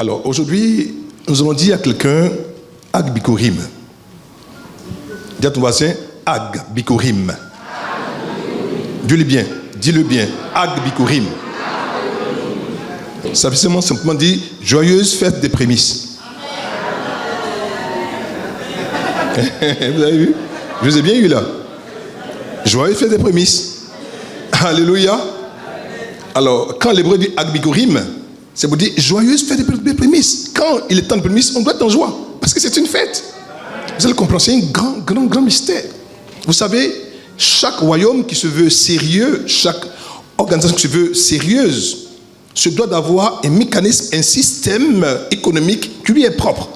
Alors, aujourd'hui, nous allons dire à quelqu'un Ag Bikurim. Dis à ton voisin Ag Bikurim. Dis-le bien, dis-le bien. Ag Bikurim. Ça veut simplement dire joyeuse fête des prémices. Vous avez vu? Je vous ai bien eu là. Joyeuse fête des prémices. Alléluia. Alors, quand l'hébreu dit Ag Bikurim, c'est pour dire joyeuse fête des prémices. Quand il est temps de prémices, on doit être en joie. Parce que c'est une fête. Vous allez comprendre, c'est un grand mystère. Vous savez, chaque royaume qui se veut sérieux, chaque organisation qui se veut sérieuse, se doit d'avoir un mécanisme, un système économique qui lui est propre.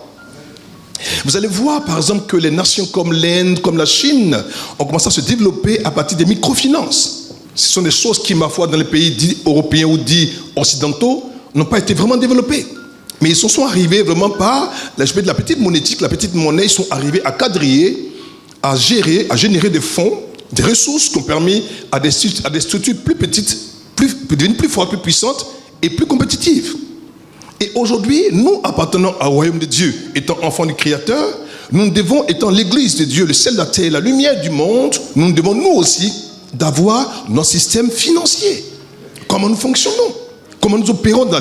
Vous allez voir par exemple que les nations comme l'Inde, comme la Chine, ont commencé à se développer à partir des microfinances. Ce sont des choses qui, ma foi, dans les pays dits européens ou dits occidentaux, n'ont pas été vraiment développées. Mais ils sont arrivés vraiment par l'aspect de la petite monétique, la petite monnaie, ils sont arrivés à quadriller, à générer des fonds, des ressources qui ont permis à des structures plus petites, de devenir plus fortes, plus puissantes et plus compétitives. Et aujourd'hui, nous appartenant au royaume de Dieu, étant enfants du Créateur, nous devons, étant l'église de Dieu, le sel de la terre, la lumière du monde, nous devons nous aussi d'avoir notre système financier. Comment nous fonctionnons, comment nous opérons dans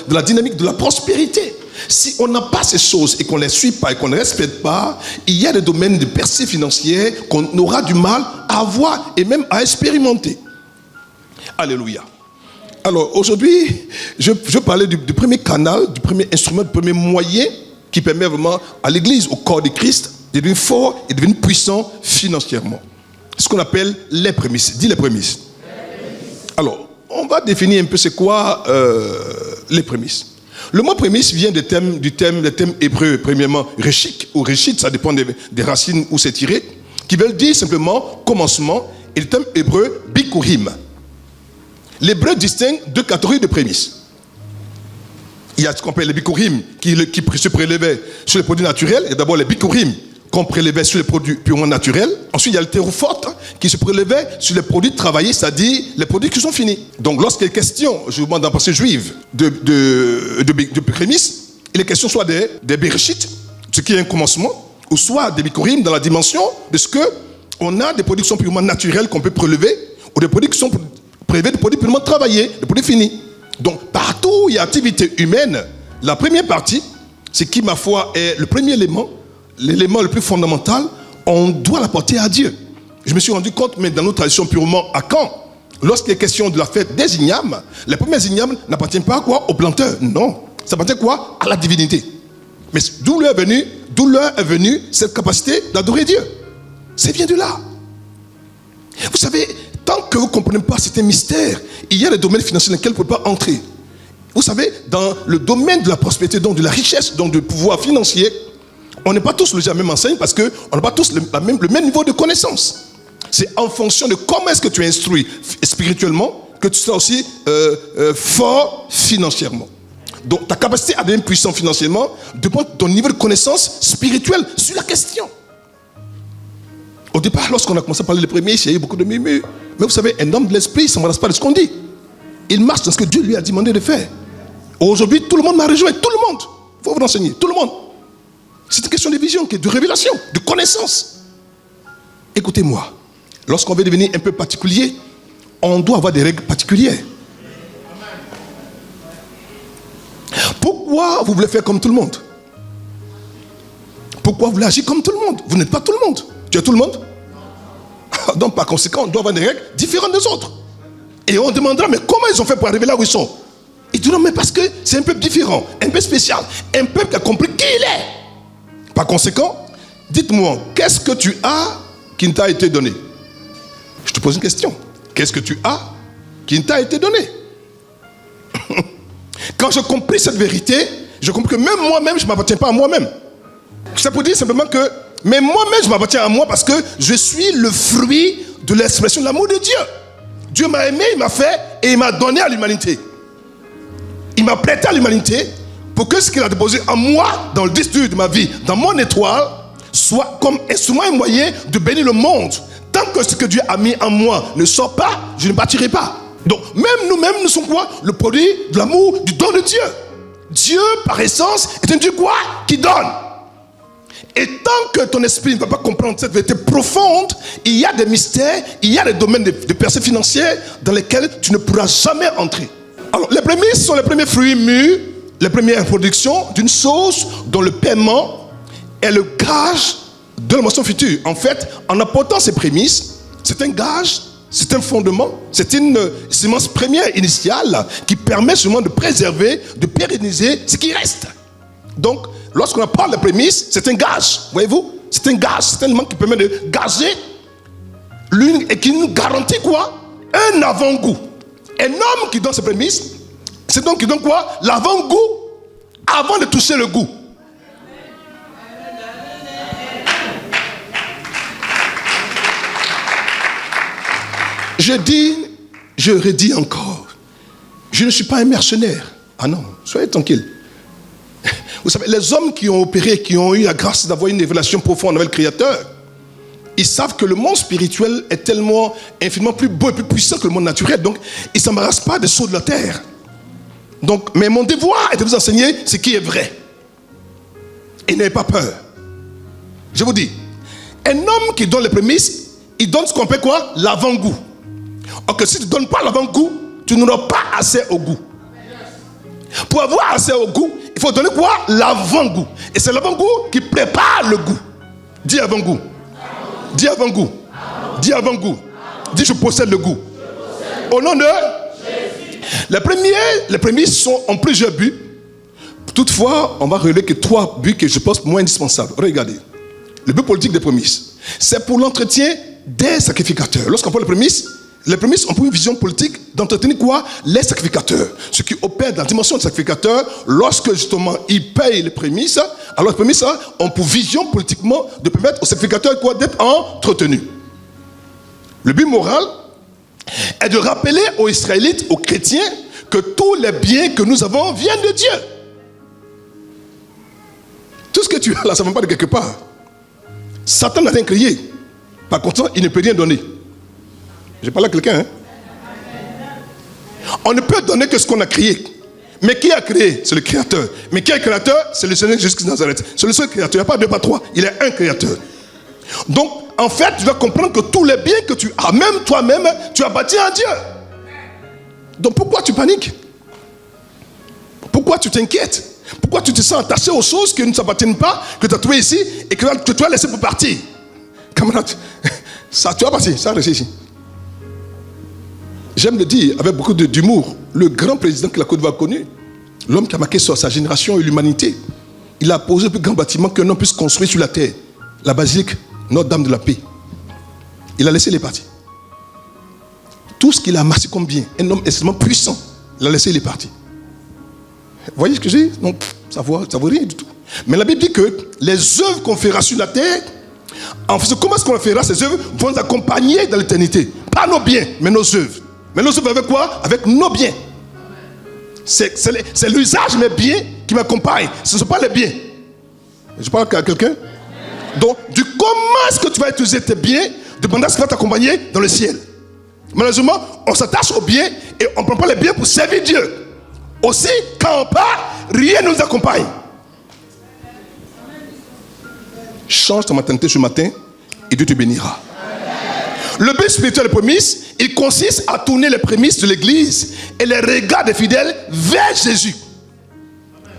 la dynamique de la prospérité. Si on n'a pas ces choses et qu'on ne les suit pas et qu'on ne les respecte pas, il y a des domaines de percée financière qu'on aura du mal à voir et même à expérimenter. Alléluia. Alors aujourd'hui, je parlais du premier canal, du premier instrument, du premier moyen qui permet vraiment à l'église, au corps de Christ, de devenir fort et de devenir puissant financièrement. Ce qu'on appelle les prémices. Dis les prémices. Alors, on va définir un peu c'est quoi les prémices. Le mot prémisse vient des thèmes hébreux, premièrement réchik ou réchit, ça dépend des racines où c'est tiré, qui veulent dire simplement commencement, et le terme hébreu bikurim. L'hébreu distingue deux catégories de prémices. Il y a ce qu'on appelle les bikurim qui se prélevaient sur les produits naturels. Il y a d'abord les bikurim qu'on prélevait sur les produits purement naturels. Ensuite, il y a le thérophorte qui se prélevait sur les produits travaillés, c'est-à-dire les produits qui sont finis. Donc, lorsqu'il est question, je vous demande dans la pensée juive, de prémices, il est question soit des bereshit, ce qui est un commencement, ou soit des bikurim dans la dimension de ce qu'on a des produits qui sont purement naturels qu'on peut prélever, ou des produits qui sont prélevés, des produits purement travaillés, des produits finis. Donc, partout où il y a activité humaine, la première partie, c'est qui, ma foi, est le premier élément, l'élément le plus fondamental, on doit l'apporter à Dieu. Je me suis rendu compte, mais dans nos traditions purement à Caen, lorsqu'il est question de la fête des ignames, les premiers ignames n'appartiennent pas à quoi? Au planteur. Non. Ça appartient quoi? À la divinité. Mais d'où leur est venue cette capacité d'adorer Dieu? Ça vient de là. Vous savez, tant que vous ne comprenez pas certains mystères, il y a des domaines financiers dans lesquels vous ne pouvez pas entrer. Vous savez, dans le domaine de la prospérité, donc de la richesse, donc du pouvoir financier, on n'est pas tous logés à la même enseigne parce qu'on n'a pas tous le même niveau de connaissance. C'est en fonction de comment est-ce que tu es instruit spirituellement que tu seras aussi fort financièrement. Donc ta capacité à devenir puissant financièrement dépend de ton niveau de connaissance spirituelle sur la question. Au départ, lorsqu'on a commencé à parler des premiers, il y a eu beaucoup de murmures. Mais vous savez, un homme de l'esprit, il ne s'embarrasse pas de ce qu'on dit. Il marche dans ce que Dieu lui a demandé de faire. Aujourd'hui, tout le monde m'a rejoint. Tout le monde. Il faut vous renseigner. Tout le monde. C'est une question de vision, de révélation, de connaissance. Écoutez-moi. Lorsqu'on veut devenir un peu particulier, on doit avoir des règles particulières. Pourquoi vous voulez faire comme tout le monde? Pourquoi vous voulez agir comme tout le monde? Vous n'êtes pas tout le monde. Tu es tout le monde? Donc par conséquent, on doit avoir des règles différentes des autres. Et on demandera, mais comment ils ont fait pour arriver là où ils sont? Ils diront, mais parce que c'est un peuple différent, un peu spécial, un peuple qui a compris qui il est. Par conséquent, dites-moi, qu'est-ce que tu as qui ne t'a été donné? Je te pose une question. Qu'est-ce que tu as qui ne t'a été donné? Quand j'ai compris cette vérité, j'ai compris que même moi-même, je ne m'appartiens pas à moi-même. Ça peut dire simplement que, mais moi-même, je m'appartiens à moi parce que je suis le fruit de l'expression de l'amour de Dieu. Dieu m'a aimé, il m'a fait et il m'a donné à l'humanité. Il m'a prêté à l'humanité pour que ce qu'il a déposé en moi, dans le disque dur de ma vie, dans mon étoile, soit comme instrument et moyen de bénir le monde. Tant que ce que Dieu a mis en moi ne sort pas, je ne partirai pas. Donc même nous-mêmes, nous sommes quoi? Le produit de l'amour, du don de Dieu. Dieu, par essence, est un Dieu quoi? Qui donne. Et tant que ton esprit ne va pas comprendre cette vérité profonde, il y a des mystères, il y a des domaines de percées financières dans lesquels tu ne pourras jamais entrer. Alors, les prémices sont les premiers fruits mûrs, les premières productions d'une chose dont le paiement est le gage de la moisson future. En fait, en apportant ces prémices, c'est un gage, c'est un fondement, c'est une semence première initiale qui permet seulement de préserver, de pérenniser ce qui reste. Donc, lorsqu'on apporte les prémices, c'est un gage, voyez-vous? C'est un gage, c'est un élément qui permet de gager l'une et qui nous garantit quoi? Un avant-goût. Un homme qui donne ses prémices, c'est donc qui donne quoi? L'avant-goût avant de toucher le goût. Je dis, je redis encore, je ne suis pas un mercenaire. Ah non, soyez tranquille. Vous savez, les hommes qui ont opéré, qui ont eu la grâce d'avoir une révélation profonde avec le Créateur, ils savent que le monde spirituel est tellement infiniment plus beau et plus puissant que le monde naturel. Donc, ils ne s'embarrassent pas des choses de la terre. Donc, mais mon devoir est de vous enseigner ce qui est vrai. Et n'ayez pas peur. Je vous dis, un homme qui donne les prémices, il donne ce qu'on appelle quoi? L'avant-goût. Alors que si tu ne donnes pas l'avant-goût, tu n'auras pas assez au goût. Pour avoir assez au goût, il faut donner quoi? L'avant-goût. Et c'est l'avant-goût qui prépare le goût. Dis avant-goût. Dis avant-goût. Dis avant-goût. Dis je possède le goût. Au nom de les prémices sont en plusieurs buts. Toutefois, on va relever que 3 buts que je pense moins indispensables. Regardez. Le but politique des prémices, c'est pour l'entretien des sacrificateurs. Lorsqu'on parle de les prémices ont pour une vision politique d'entretenir quoi? Les sacrificateurs. Ce qui opère dans la dimension des sacrificateurs, lorsque justement ils payent les prémices, alors les prémices ont pour vision politiquement de permettre aux sacrificateurs quoi? D'être entretenus. Le but moral est de rappeler aux Israélites, aux chrétiens, que tous les biens que nous avons viennent de Dieu. Tout ce que tu as là, ça ne vient pas de quelque part. Satan n'a rien créé. Par contre, il ne peut rien donner. Je parle à quelqu'un. On ne peut donner que ce qu'on a créé. Mais qui a créé? C'est le Créateur. Mais qui est le Créateur? C'est le Seigneur Jésus-Christ de Nazareth. C'est le seul Créateur. Il n'y a pas deux, pas trois. Il est un Créateur. Donc, en fait, tu dois comprendre que tous les biens que tu as, même toi-même, tu as bâti un Dieu. Donc, pourquoi tu paniques? Pourquoi tu t'inquiètes? Pourquoi tu te sens attaché aux choses qui ne t'appartiennent pas, que tu as trouvées ici et que tu as laissé pour partir? Camarade, ça, tu vas partir, ça reste ici. J'aime le dire avec beaucoup d'humour, le grand président que la Côte d'Ivoire a connu, l'homme qui a marqué sur sa génération et l'humanité, il a posé le plus grand bâtiment qu'un homme puisse construire sur la terre, la basilique Notre-Dame de la Paix. Il a laissé les partis. Tout ce qu'il a amassé comme bien, un homme extrêmement puissant, il a laissé les partis. Vous voyez ce que j'ai dit? Non, ça vaut rien du tout. Mais la Bible dit que les œuvres qu'on fera sur la terre, en fait, comment est-ce qu'on fera ces œuvres, vont nous accompagner dans l'éternité. Pas nos biens, mais nos œuvres. Mais nos œuvres avec quoi? Avec nos biens. C'est l'usage de mes biens qui m'accompagne. Ce ne sont pas les biens. Je parle à quelqu'un? Donc, du comment est-ce que tu vas utiliser tes biens dépendant de ce qui va t'accompagner dans le ciel. Malheureusement, on s'attache aux biens et on ne prend pas les biens pour servir Dieu. Aussi, quand on part, rien ne nous accompagne. Change ta mentalité ce matin et Dieu te bénira. Le but spirituel des prémices, il consiste à tourner les prémices de l'église et les regards des fidèles vers Jésus.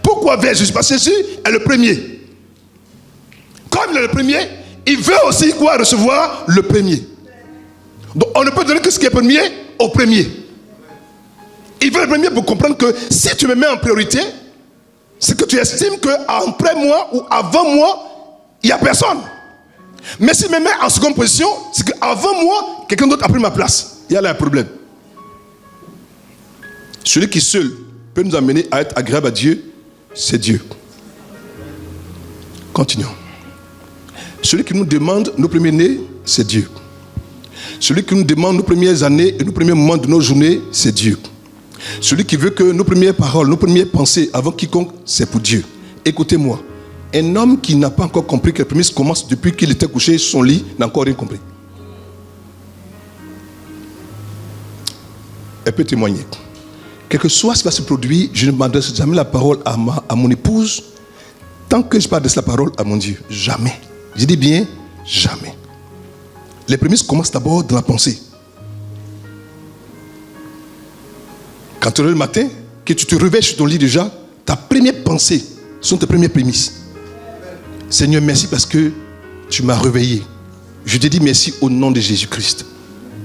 Pourquoi vers Jésus? Parce que Jésus est le premier. Comme il est le premier, il veut aussi quoi? Recevoir le premier. Donc on ne peut donner que ce qui est premier au premier. Il veut le premier pour comprendre que si tu me mets en priorité, c'est que tu estimes qu'après moi ou avant moi, il n'y a personne. Mais s'il me met en seconde position, c'est qu'avant moi, quelqu'un d'autre a pris ma place. Il y a là un problème. Celui qui seul peut nous amener à être agréable à Dieu, c'est Dieu. Continuons. Celui qui nous demande nos premiers-nés, c'est Dieu. Celui qui nous demande nos premières années et nos premiers moments de nos journées, c'est Dieu. Celui qui veut que nos premières paroles, nos premières pensées avant quiconque, c'est pour Dieu. Écoutez-moi. Un homme qui n'a pas encore compris que les prémices commencent depuis qu'il était couché sur son lit, n'a encore rien compris. Elle peut témoigner. quel que soit ce qui va se produire, je ne m'adresse jamais la parole à mon épouse tant que je m'adresse la parole à mon Dieu. Jamais. Je dis bien, jamais. Les prémices commencent d'abord dans la pensée. Quand tu es le matin, que tu te réveilles sur ton lit déjà, ta première pensée sont tes premières prémices. Seigneur, merci parce que tu m'as réveillé. Je te dis merci au nom de Jésus-Christ.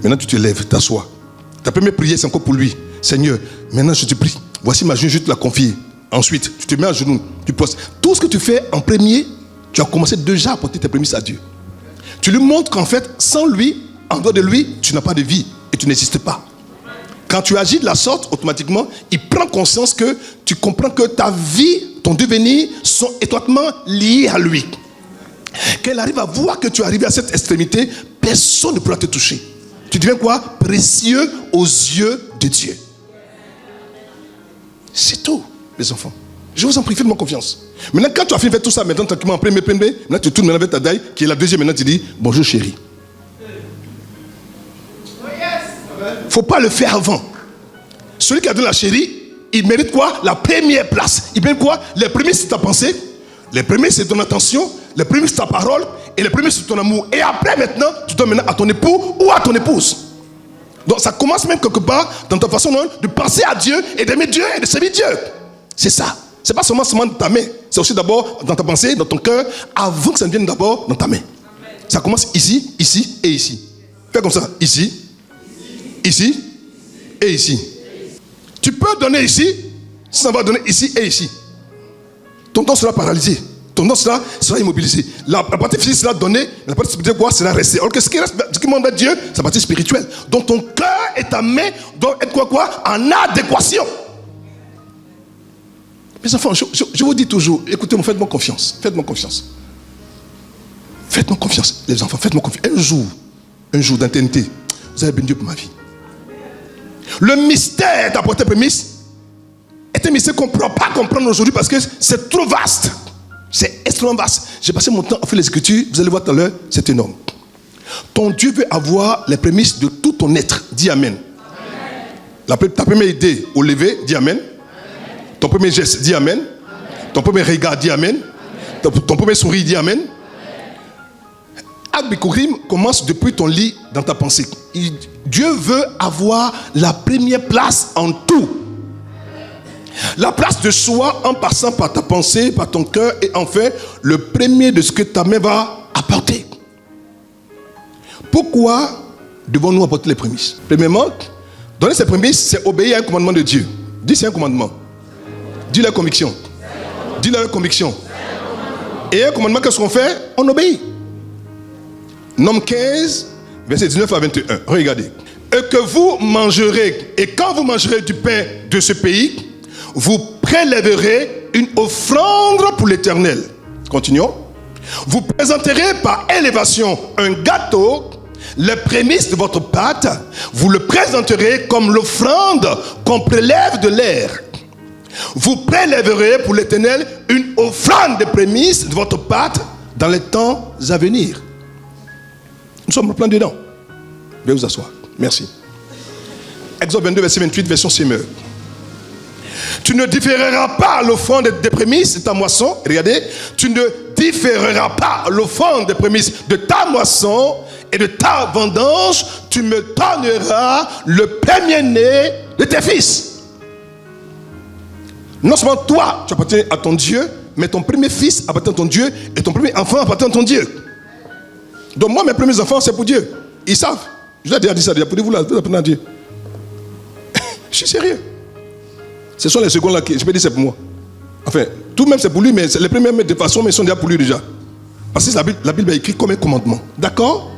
Maintenant, tu te lèves, t'assois. Ta première prière, c'est encore pour lui. Seigneur, maintenant je te prie. Voici ma journée, je te la confie. Ensuite, tu te mets à genoux, tu poses. Tout ce que tu fais en premier, tu as commencé déjà à apporter tes prémices à Dieu. Tu lui montres qu'en fait, sans lui, en dehors de lui, tu n'as pas de vie et tu n'existes pas. Quand tu agis de la sorte, automatiquement, il prend conscience que tu comprends que ta vie, ton devenir sont étroitement liés à lui. Quand il arrive à voir que tu es arrivé à cette extrémité, personne ne pourra te toucher. Tu deviens quoi? Précieux aux yeux de Dieu. C'est tout, les enfants. Je vous en prie, faites-moi confiance. Maintenant, quand tu as fini de faire tout ça, maintenant, tranquillement, en premier, maintenant tu tournes avec ta daille, qui est la deuxième, maintenant tu dis, bonjour chérie. Il ne faut pas le faire avant. Celui qui a donné la chérie, il mérite quoi? La première place. Il mérite quoi? Les premiers, c'est ta pensée. Les premiers, c'est ton attention. Les premiers, c'est ta parole. Et les premiers, c'est ton amour. Et après, maintenant, tu donnes maintenant à ton époux ou à ton épouse. Donc, ça commence même quelque part dans ta façon de penser à Dieu et d'aimer Dieu et de servir Dieu. C'est ça. C'est pas seulement dans ta main. C'est aussi d'abord dans ta pensée, dans ton cœur, avant que ça ne vienne d'abord dans ta main. Ça commence ici, ici et ici. Fais comme ça. Ici, ici et ici. Tu peux donner ici, ça va donner ici et ici. Ton don sera paralysé. Ton don sera immobilisé. La partie physique sera donnée, la partie spirituelle sera restée. Alors que ce qui reste, ce qui montre Dieu, c'est la partie spirituelle. Donc ton cœur et ta main doivent être quoi? En adéquation. Mes enfants, je vous dis toujours, écoutez-moi, faites-moi confiance. Faites-moi confiance. Faites-moi confiance, les enfants, faites-moi confiance. Un jour d'éternité, vous avez béni Dieu pour ma vie. Le mystère d'apporter prémisse est un mystère qu'on ne pourra pas comprendre aujourd'hui parce que c'est trop vaste. C'est extrêmement vaste. J'ai passé mon temps à faire les Écritures, vous allez voir tout à l'heure, c'est énorme. Ton Dieu veut avoir les prémices de tout ton être. Dis Amen. Ta première idée au lever, dis Amen. Ton premier geste, dis Amen. Ton premier regard, dis Amen. Ton premier sourire, dis Amen. Abikurim commence depuis ton lit dans ta pensée. Dieu veut avoir la première place en tout. La place de soi en passant par ta pensée, par ton cœur et en fait le premier de ce que ta main va apporter. Pourquoi devons-nous apporter les prémices? Premièrement, donner ces prémices, c'est obéir à un commandement de Dieu. Dis c'est un commandement. Dis la conviction. Dis la conviction. Et un commandement, qu'est-ce qu'on fait? On obéit. Nom 15, verset 19 à 21. Regardez. Et que vous mangerez, et quand vous mangerez du pain de ce pays, vous prélèverez une offrande pour l'Éternel. Continuons. Vous présenterez par élévation un gâteau, les prémices de votre pâte, vous le présenterez comme l'offrande qu'on prélève de l'air. Vous prélèverez pour l'Éternel une offrande de prémices de votre pâte dans les temps à venir. Nous sommes en plein dedans. Veuillez vous asseoir. Merci. Exode 22, verset 28, version Semeur. Tu ne différeras pas l'offrande des prémices de ta moisson. Regardez. Tu ne différeras pas l'offrande des prémices de ta moisson et de ta vendange. Tu me donneras le premier-né de tes fils. Non seulement toi, tu appartiens à ton Dieu, mais ton premier fils appartient à ton Dieu et ton premier enfant appartient à ton Dieu. Donc moi, mes premiers enfants, c'est pour Dieu. Ils savent. Je vous ai déjà dit ça, pour vous là, vous apprenez à Dieu. Je suis sérieux. Ce sont les secondes là qui, je peux dire c'est pour moi. Enfin, tout même c'est pour lui, mais les premiers de façon, mais ils sont déjà pour lui déjà. Parce que la Bible est écrite comme un commandement. D'accord?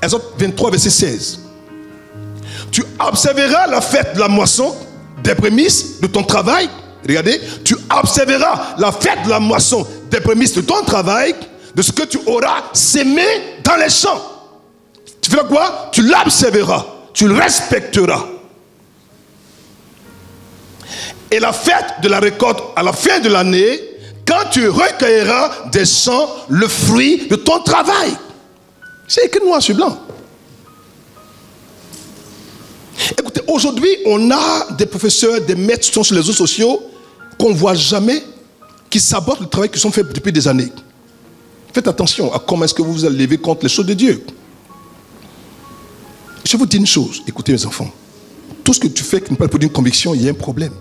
Exode 23, verset 16. Tu observeras la fête de la moisson, des prémices de ton travail. Regardez, tu observeras la fête de la moisson, des prémices de ton travail, de ce que tu auras sémé dans les champs. Tu feras quoi? Tu l'observeras, tu le respecteras. Et la fête de la récolte à la fin de l'année, quand tu recueilleras des champs le fruit de ton travail. C'est écrit noir sur blanc. Écoutez, aujourd'hui, on a des professeurs, des maîtres qui sont sur les réseaux sociaux qu'on ne voit jamais, qui sabotent le travail qui sont faits depuis des années. Faites attention à comment est-ce que vous vous allez lever contre les choses de Dieu. Je vous dis une chose, écoutez mes enfants. Tout ce que tu fais qui n'est pas pour une conviction, il y a un problème.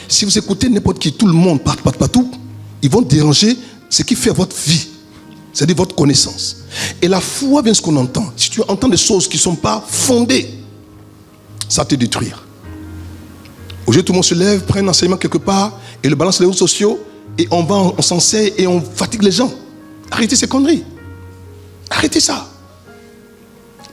Si vous écoutez n'importe qui, tout le monde, partout, ils vont déranger ce qui fait votre vie. C'est-à-dire votre connaissance. Et la foi vient de ce qu'on entend. Si tu entends des choses qui ne sont pas fondées, ça va te détruire. Aujourd'hui, tout le monde se lève, prend un enseignement quelque part et le balance sur les réseaux sociaux et on s'enseigne et on fatigue les gens. Arrêtez ces conneries. Arrêtez ça.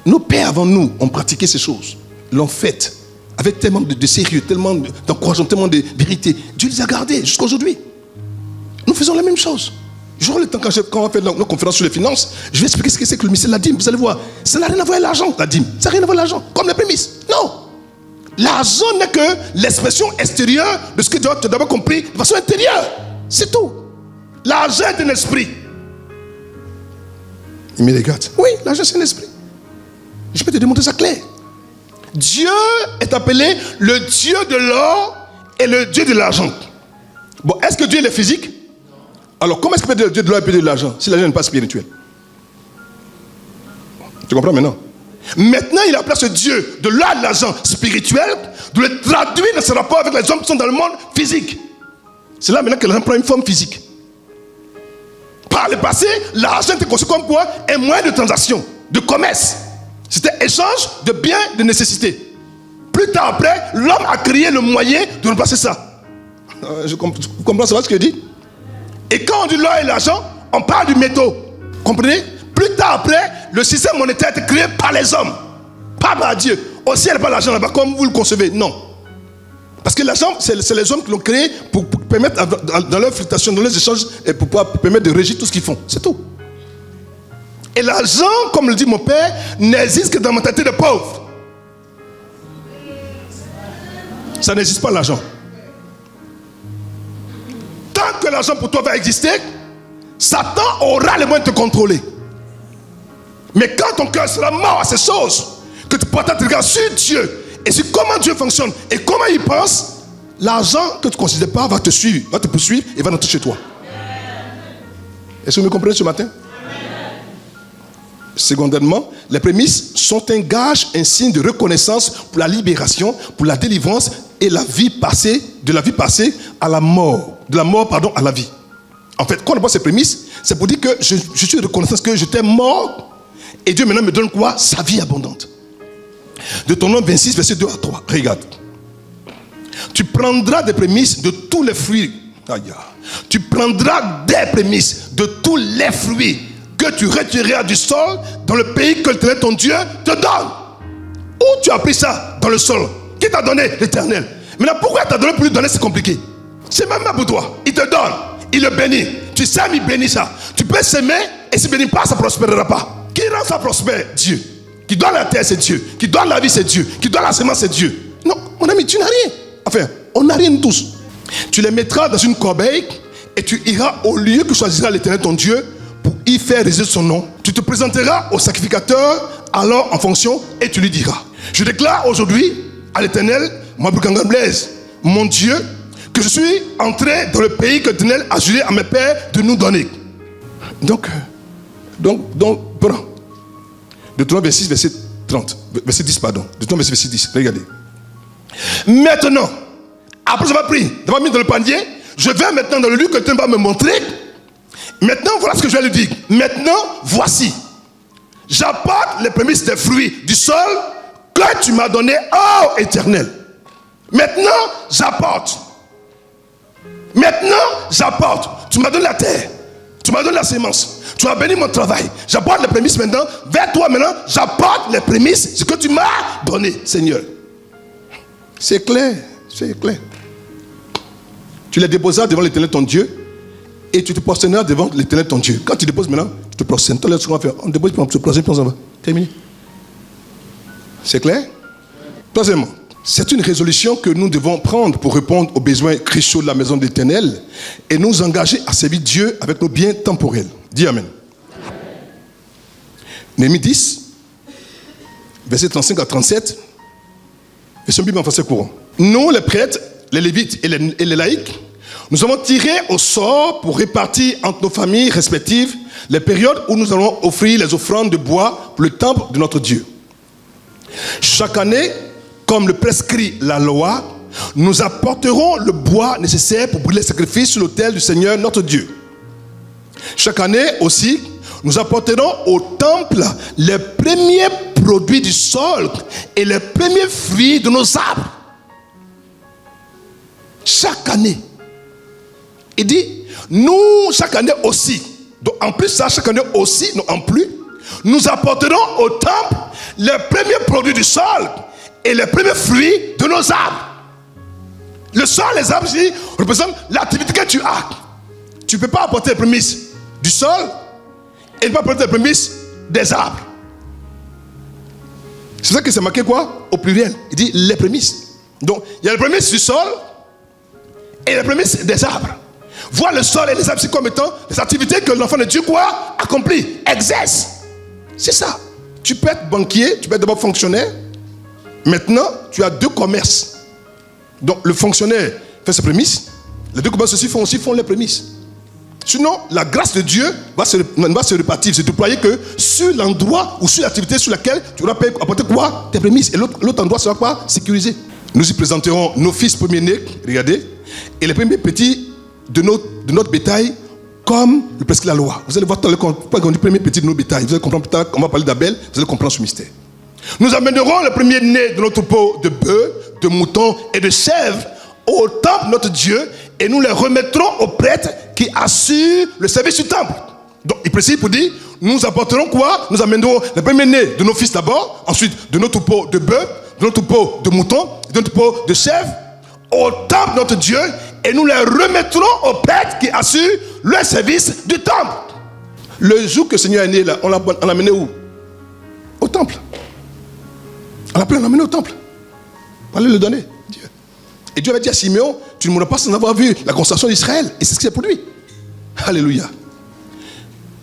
Nos pères avant nous ont pratiqué ces choses. L'ont fait avec tellement de sérieux, tellement d'encouragement, tellement de vérité. Dieu les a gardés jusqu'à aujourd'hui. Nous faisons la même chose. J'aurai le temps quand on va faire nos conférences sur les finances, je vais expliquer ce que c'est que le mystère de la dîme. Vous allez voir, ça n'a rien à voir avec l'argent, la dîme. Ça n'a rien à voir avec l'argent, comme les prémices. Non. L'argent n'est que l'expression extérieure de ce que tu as d'abord compris de façon intérieure. C'est tout. L'argent est un esprit. Il me regarde. Oui, l'argent c'est un esprit. Je peux te démontrer ça clair. Dieu est appelé le Dieu de l'or et le Dieu de l'argent. Bon, est-ce que Dieu est physique? Alors, comment est-ce que le Dieu de l'or et le Dieu de l'argent si l'argent n'est pas spirituel? Tu comprends maintenant? Maintenant, il appelle ce Dieu de l'or et de l'argent spirituel, de le traduire dans ce rapport avec les hommes qui sont dans le monde physique. C'est là maintenant que l'argent prend une forme physique. Par le passé, l'argent était conçu comme quoi? Un moyen de transaction, de commerce. C'était échange de biens de nécessité. Plus tard après, l'homme a créé le moyen de remplacer ça. Vous comprenez ce que je dis? Et quand on dit l'or et l'argent, on parle du métaux. Comprenez? Plus tard après, le système monétaire a été créé par les hommes. Pas par Dieu. Au ciel, pas l'argent là-bas, comme vous le concevez. Non. Parce que l'argent, c'est les hommes qui l'ont créé pour permettre, dans leur fluctuation, dans leurs échanges, et pour pouvoir permettre de régir tout ce qu'ils font. C'est tout. Et l'argent, comme le dit mon père, n'existe que dans la mentalité de pauvre. Ça n'existe pas l'argent. Tant que l'argent pour toi va exister, Satan aura les moyens de te contrôler. Mais quand ton cœur sera mort à ces choses, que tu portes te regarder sur Dieu et sur comment Dieu fonctionne et comment il pense, l'argent que tu ne considères pas va te suivre, va te poursuivre et va entrer chez toi. Est-ce que vous me comprenez ce matin? Secondairement, les prémices sont un gage, un signe de reconnaissance pour la libération, pour la délivrance et la vie passée, de la vie passée à la mort, de la mort, pardon, à la vie. En fait, quand on voit ces prémices, c'est pour dire que je suis reconnaissant que j'étais mort et Dieu maintenant me donne quoi? Sa vie abondante. Deutéronome 26, verset 2 à 3. Regarde. Tu prendras des prémices de tous les fruits. Tu prendras des prémices de tous les fruits que tu retireras du sol dans le pays que l'Éternel ton Dieu te donne. Où tu as pris ça? Dans le sol. Qui t'a donné? L'Éternel. Maintenant, pourquoi il t'a donné pour lui donner? C'est compliqué. C'est même pas pour toi. Il te donne. Il le bénit. Tu sais, il bénit ça. Tu peux s'aimer et si bénit pas, ça ne prospérera pas. Qui rend ça prospère? Dieu. Qui donne la terre, c'est Dieu. Qui donne la vie, c'est Dieu. Qui donne la semence, c'est Dieu. Non, mon ami, tu n'as rien. Enfin, on n'a rien tous. Tu les mettras dans une corbeille et tu iras au lieu que choisira l'Éternel ton Dieu pour y faire résider son nom. Tu te présenteras au sacrificateur alors en fonction et tu lui diras: je déclare aujourd'hui à l'Éternel, moi Boukangan Blaise, mon Dieu, que je suis entré dans le pays que l'Éternel a juré à mes pères de nous donner. Donc, prends. Deutéronome 26, verset 30. Verset 10, pardon. Deutéronome 26, verset 10. Regardez. Maintenant, après avoir pris, d'avoir mis dans le panier, je vais maintenant dans le lieu que l'Éternel va me montrer. Maintenant, voilà ce que je vais lui dire. Maintenant, voici. J'apporte les prémices des fruits du sol que tu m'as donné, ô Éternel. Maintenant, j'apporte. Maintenant, j'apporte. Tu m'as donné la terre. Tu m'as donné la sémence. Tu as béni mon travail. J'apporte les prémices maintenant. Vers toi maintenant, j'apporte les prémices, ce que tu m'as donné, Seigneur. C'est clair. C'est clair. Tu les déposeras devant l'Éternel ton Dieu. Et tu te prosterneras devant l'Éternel ton Dieu. Quand tu déposes maintenant, tu te prosternes. On dépose, on se prosterne, puis on s'en va. Terminé. C'est clair? Troisièmement, c'est une résolution que nous devons prendre pour répondre aux besoins cruciaux de la maison de l'Éternel et nous engager à servir Dieu avec nos biens temporels. Dis Amen. Néhémie 10, verset 35 à 37. Version Bible en français courant. Nous, les prêtres, les lévites et les laïcs, nous avons tiré au sort pour répartir entre nos familles respectives les périodes où nous allons offrir les offrandes de bois pour le temple de notre Dieu. Chaque année, comme le prescrit la loi, nous apporterons le bois nécessaire pour brûler les sacrifices sur l'autel du Seigneur notre Dieu. Chaque année aussi, nous apporterons au temple les premiers produits du sol et les premiers fruits de nos arbres. Chaque année. Il dit, nous, chaque année aussi, donc en plus ça, chaque année aussi, non, en plus, nous apporterons au temple les premiers produits du sol et les premiers fruits de nos arbres. Le sol, les arbres, représentent l'activité que tu as. Tu ne peux pas apporter les prémices du sol et ne pas apporter les prémices des arbres. C'est ça que c'est marqué quoi? Au pluriel. Il dit les prémices. Donc, il y a les prémices du sol et les prémices des arbres. Voir le sol et les arbres, c'est comme étant les activités que l'enfant de Dieu quoi? Accomplit, exerce. C'est ça. Tu peux être banquier, tu peux être d'abord fonctionnaire. Maintenant, tu as deux commerces. Donc, le fonctionnaire fait ses prémices. Les deux commerces aussi font les prémices. Sinon, la grâce de Dieu va se répartir, se déployer que sur l'endroit ou sur l'activité sur laquelle tu auras apporter quoi? Tes prémices. Et l'autre endroit sera quoi? Sécurisé. Nous y présenterons nos fils premiers-nés, regardez, et les premiers petits de notre bétail, comme le prescrit la loi. Vous allez voir tout à l'heure quand on dit premier petit de nos bétail. Vous allez comprendre plus tard, on va parler d'Abel, vous allez comprendre ce mystère. Nous amènerons le premier-né de notre troupeau de bœufs, de moutons et de chèvres au temple de notre Dieu et nous les remettrons aux prêtres qui assurent le service du temple. Donc il précise pour dire, nous apporterons quoi? Nous amènerons le premier-né de nos fils d'abord, ensuite de notre troupeau de bœufs, de notre troupeau de moutons, de notre troupeau de chèvres au temple de notre Dieu et nous les remettrons aux prêtres qui assurent le service du temple. Le jour que le Seigneur est né, là, on l'a amené où? Au temple. On l'a amené au temple. On allait le donner, Dieu. Et Dieu avait dit à Simeon, tu ne mourras pas sans avoir vu la consolation d'Israël. Et c'est ce qui s'est produit. Alléluia.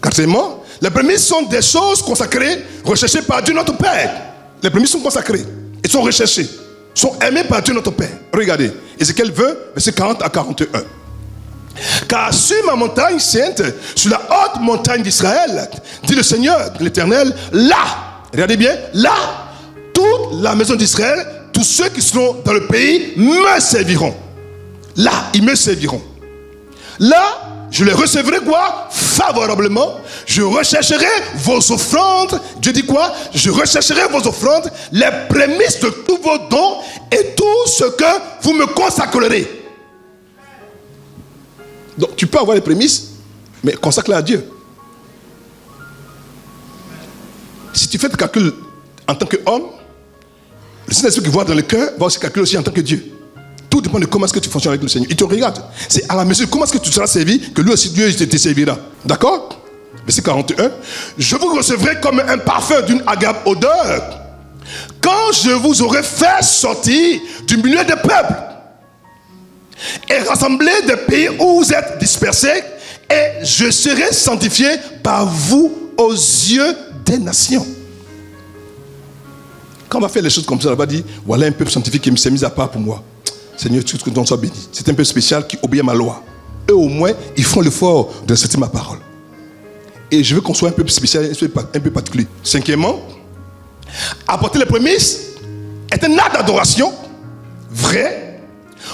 Quatrièmement, les prémices sont des choses consacrées, recherchées par Dieu notre Père. Les prémices sont consacrées et sont recherchées, sont aimées par Dieu notre Père. Regardez, Ézéchiel 20, versets 40 à 41. Car sur ma montagne sainte, sur la haute montagne d'Israël, dit le Seigneur, l'Éternel, là, regardez bien, là, toute la maison d'Israël, tous ceux qui seront dans le pays me serviront. Là, ils me serviront. Là, je les recevrai quoi? Favorablement. Je rechercherai vos offrandes. Dieu dit quoi? Je rechercherai vos offrandes, les prémices de tous vos dons et tout ce que vous me consacrerez. Donc, tu peux avoir les prémices, mais consacre-les à Dieu. Si tu fais le calcul en tant qu'homme, le Saint-Esprit qui voit dans le cœur va aussi calculer aussi en tant que Dieu. Tout dépend de comment est-ce que tu fonctionnes avec le Seigneur. Il te regarde. C'est à la mesure comment est-ce que tu seras servi que lui aussi Dieu te servira. D'accord? Verset 41. Je vous recevrai comme un parfum d'une agréable odeur quand je vous aurai fait sortir du milieu des peuples et rassembler des pays où vous êtes dispersés, et je serai sanctifié par vous aux yeux des nations. Quand on va faire les choses comme ça, on va dire, voilà un peuple sanctifié qui s'est mis à part pour moi. Seigneur, tu que ton soit béni. C'est un peuple spécial qui obéit à ma loi. Eux au moins, ils font l'effort de respecter ma parole. Et je veux qu'on soit un peuple spécial, un peu particulier. Cinquièmement, apporter les prémices est un acte d'adoration vrai,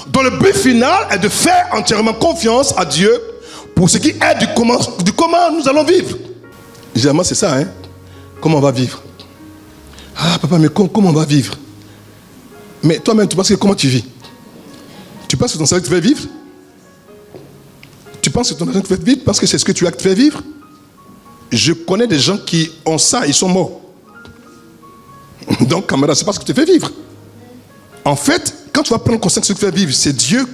dont le but final est de faire entièrement confiance à Dieu pour ce qui est du comment nous allons vivre. Généralement, c'est ça, hein? Comment on va vivre? Ah, papa, mais comment on va vivre? Mais toi-même, tu penses que comment tu vis? Tu penses que ton salaire te fait vivre? Tu penses que ton argent te fait vivre parce que c'est ce que tu as te fait vivre? Je connais des gens qui ont ça, ils sont morts. Donc, camarade, c'est pas ce que tu fais vivre. En fait, quand tu vas prendre conscience de ce que tu fais vivre, c'est Dieu.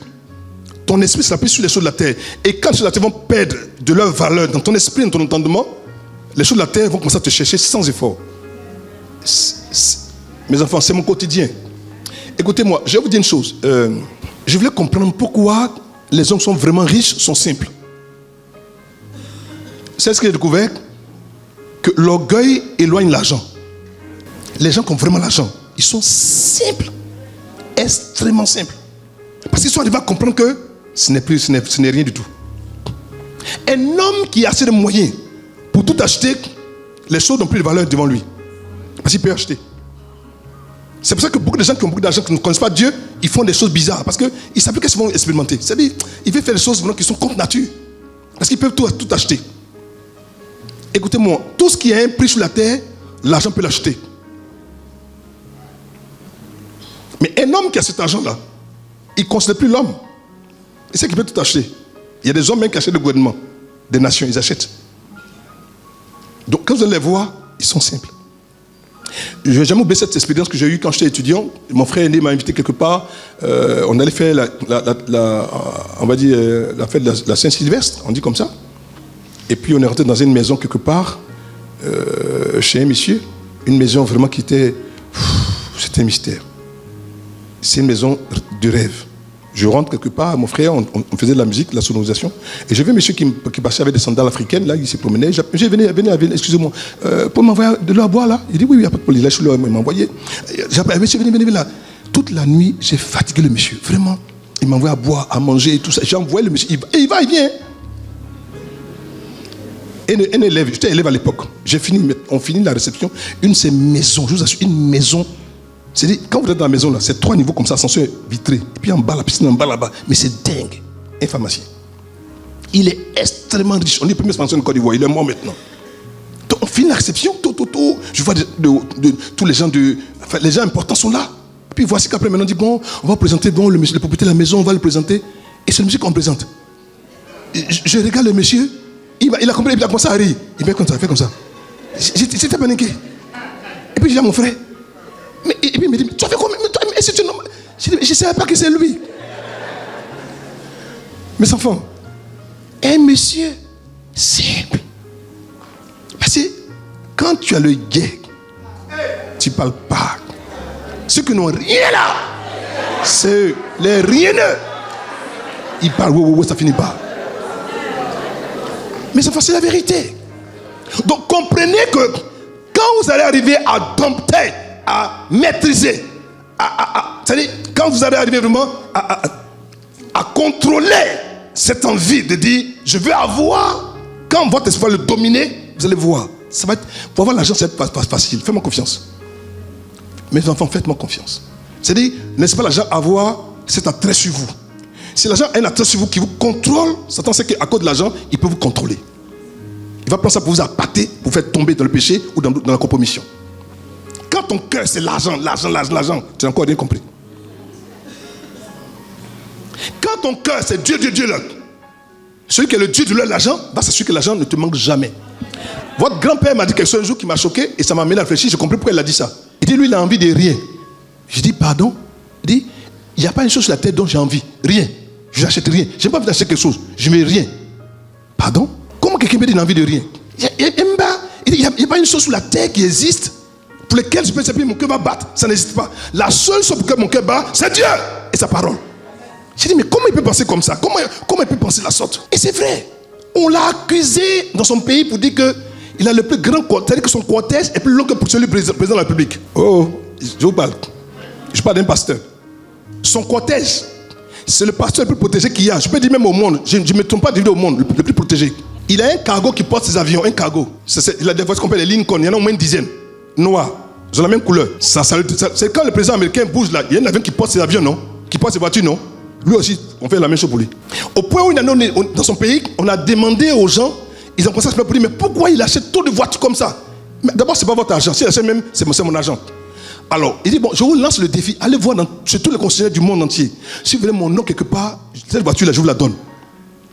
Ton esprit s'appuie sur les choses de la terre. Et quand les choses de la terre vont perdre de leur valeur dans ton esprit, dans ton entendement, les choses de la terre vont commencer à te chercher sans effort. Mes enfants, c'est mon quotidien. Écoutez-moi, je vais vous dire une chose. Je voulais comprendre pourquoi les hommes sont vraiment riches, sont simples. C'est ce que j'ai découvert, que l'orgueil éloigne l'argent. Les gens qui ont vraiment l'argent, ils sont simples. extrêmement simple. Parce qu'ils sont arrivés à comprendre que ce n'est rien du tout. Un homme qui a assez de moyens pour tout acheter, les choses n'ont plus de valeur devant lui. Parce qu'il peut acheter. C'est pour ça que beaucoup de gens qui ont beaucoup d'argent, qui ne connaissent pas Dieu, ils font des choses bizarres. Parce qu'ils ne savent plus qu'est-ce qu'ils vont expérimenter. C'est-à-dire, ils veulent faire des choses qui sont contre nature. Parce qu'ils peuvent tout acheter. Écoutez-moi, tout ce qui a un prix sur la terre, l'argent peut l'acheter. Mais un homme qui a cet argent-là, il ne considère plus l'homme. Il sait qu'il peut tout acheter. Il y a des hommes même qui achètent le gouvernement, des nations, ils achètent. Donc quand vous allez les voir, ils sont simples. Je n'ai jamais oublié cette expérience que j'ai eue quand j'étais étudiant. Mon frère aîné m'a invité quelque part. On allait faire on va dire, la fête de la Saint-Sylvestre, on dit comme ça. Et puis on est rentré dans une maison quelque part, chez un monsieur. Une maison vraiment qui était... C'était un mystère. C'est une maison de rêve. Je rentre quelque part, mon frère, on faisait de la musique, de la sonorisation. Et j'ai vu un monsieur qui passait avec des sandales africaines, là, il s'est promené. J'ai venez, excusez-moi, pour m'envoyer de l'eau à boire, là. Il dit, oui, il n'y a pas de problème. Il m'a envoyé. J'ai appelé, monsieur, venez, là. Toute la nuit, j'ai fatigué le monsieur. Vraiment. Il m'a envoyé à boire, à manger et tout ça. J'ai envoyé le monsieur. Il vient. Un élève, j'étais élève à l'époque. On finit la réception. Une de ces maisons, je vous assure, une maison. C'est-à-dire, quand vous êtes dans la maison, là, c'est 3 niveaux comme ça, ascenseur vitré. Et puis en bas, la piscine en bas là-bas. Mais c'est dingue. Un pharmacien. Il est extrêmement riche. On est le premier pharmacien de Côte d'Ivoire. Il est mort maintenant. Donc, on finit la réception. Je vois tous les gens les gens importants sont là. Et puis voici qu'après, maintenant, on dit, bon, on va présenter le propriétaire de la maison, on va le présenter. Et c'est le monsieur qu'on présente. Je regarde le monsieur. Il a compris, il a commencé à rire. Il fait comme ça. J'étais paniqué. Et puis, je dis à mon frère, et puis il me dit, tu as fait quoi? C'est un homme. Je ne savais pas que c'est lui. Mes enfants, un monsieur simple. Parce que quand tu as le guet, tu ne parles pas. Ceux qui n'ont rien là, c'est les rieneux. Ils parlent, oui, ça finit pas. Mes enfants, c'est la vérité. Donc comprenez que quand vous allez arriver à dompter, à maîtriser, c'est-à-dire quand vous allez arriver vraiment à contrôler cette envie de dire je veux avoir, quand votre esprit va le dominer, vous allez voir, ça va être, pour avoir l'argent, ça va être pas facile. Faites-moi confiance. Mes enfants, faites-moi confiance. C'est-à-dire, n'est-ce pas l'argent avoir cet attrait sur vous? Si l'argent a un attrait sur vous qui vous contrôle, Satan sait qu'à cause de l'argent, il peut vous contrôler. Il va prendre ça pour vous appâter, pour vous faire tomber dans le péché ou dans la compromission. Quand ton cœur c'est l'argent, tu n'as encore rien compris. Quand ton cœur c'est Dieu là, celui qui est le Dieu de l'argent, va s'assurer que l'argent ne te manque jamais. Votre grand-père m'a dit quelque chose un jour qui m'a choqué et ça m'a amené à réfléchir. J'ai compris pourquoi il a dit ça. Il dit lui il a envie de rien. Je dis pardon. Il dit il n'y a pas une chose sur la terre dont j'ai envie. Rien. Je n'achète rien. Je n'ai pas envie d'acheter quelque chose. Je ne mets rien. Pardon? Comment quelqu'un peut dire envie de rien? Il n'y a pas une chose sur la terre qui existe pour laquelle je peux dire mon cœur va battre. Ça n'existe pas. La seule chose pour laquelle mon cœur bat, c'est Dieu et sa parole. J'ai dit mais comment il peut penser comme ça? Comment il peut penser de la sorte? Et c'est vrai. On l'a accusé dans son pays pour dire qu'il a le plus grand cortège, c'est-à-dire que son cortège est plus long que pour celui du président de la République. Oh, je vous parle. Je parle d'un pasteur. Son cortège, c'est le pasteur le plus protégé qu'il y a. Je peux dire même au monde. Je ne me trompe pas de dire au monde, le plus protégé. Il a un cargo qui porte ses avions, un cargo. Il a des voitures qu'on appelle les Lincoln, il y en a au moins une dizaine. Noirs, ils ont la même couleur. C'est quand le président américain bouge là, il y a un avion qui porte ses avions, non? Qui porte ses voitures, non? Lui aussi, on fait la même chose pour lui. Au point où dans son pays, on a demandé aux gens, ils ont commencé à se faire pour lui, mais pourquoi il achète trop de voitures comme ça? D'abord, ce n'est pas votre argent. Si il achète même, c'est mon argent. Alors, il dit, bon, je vous lance le défi. Allez voir sur tous les concessionnaires du monde entier. Si vous voulez mon nom quelque part, cette voiture-là, je vous la donne.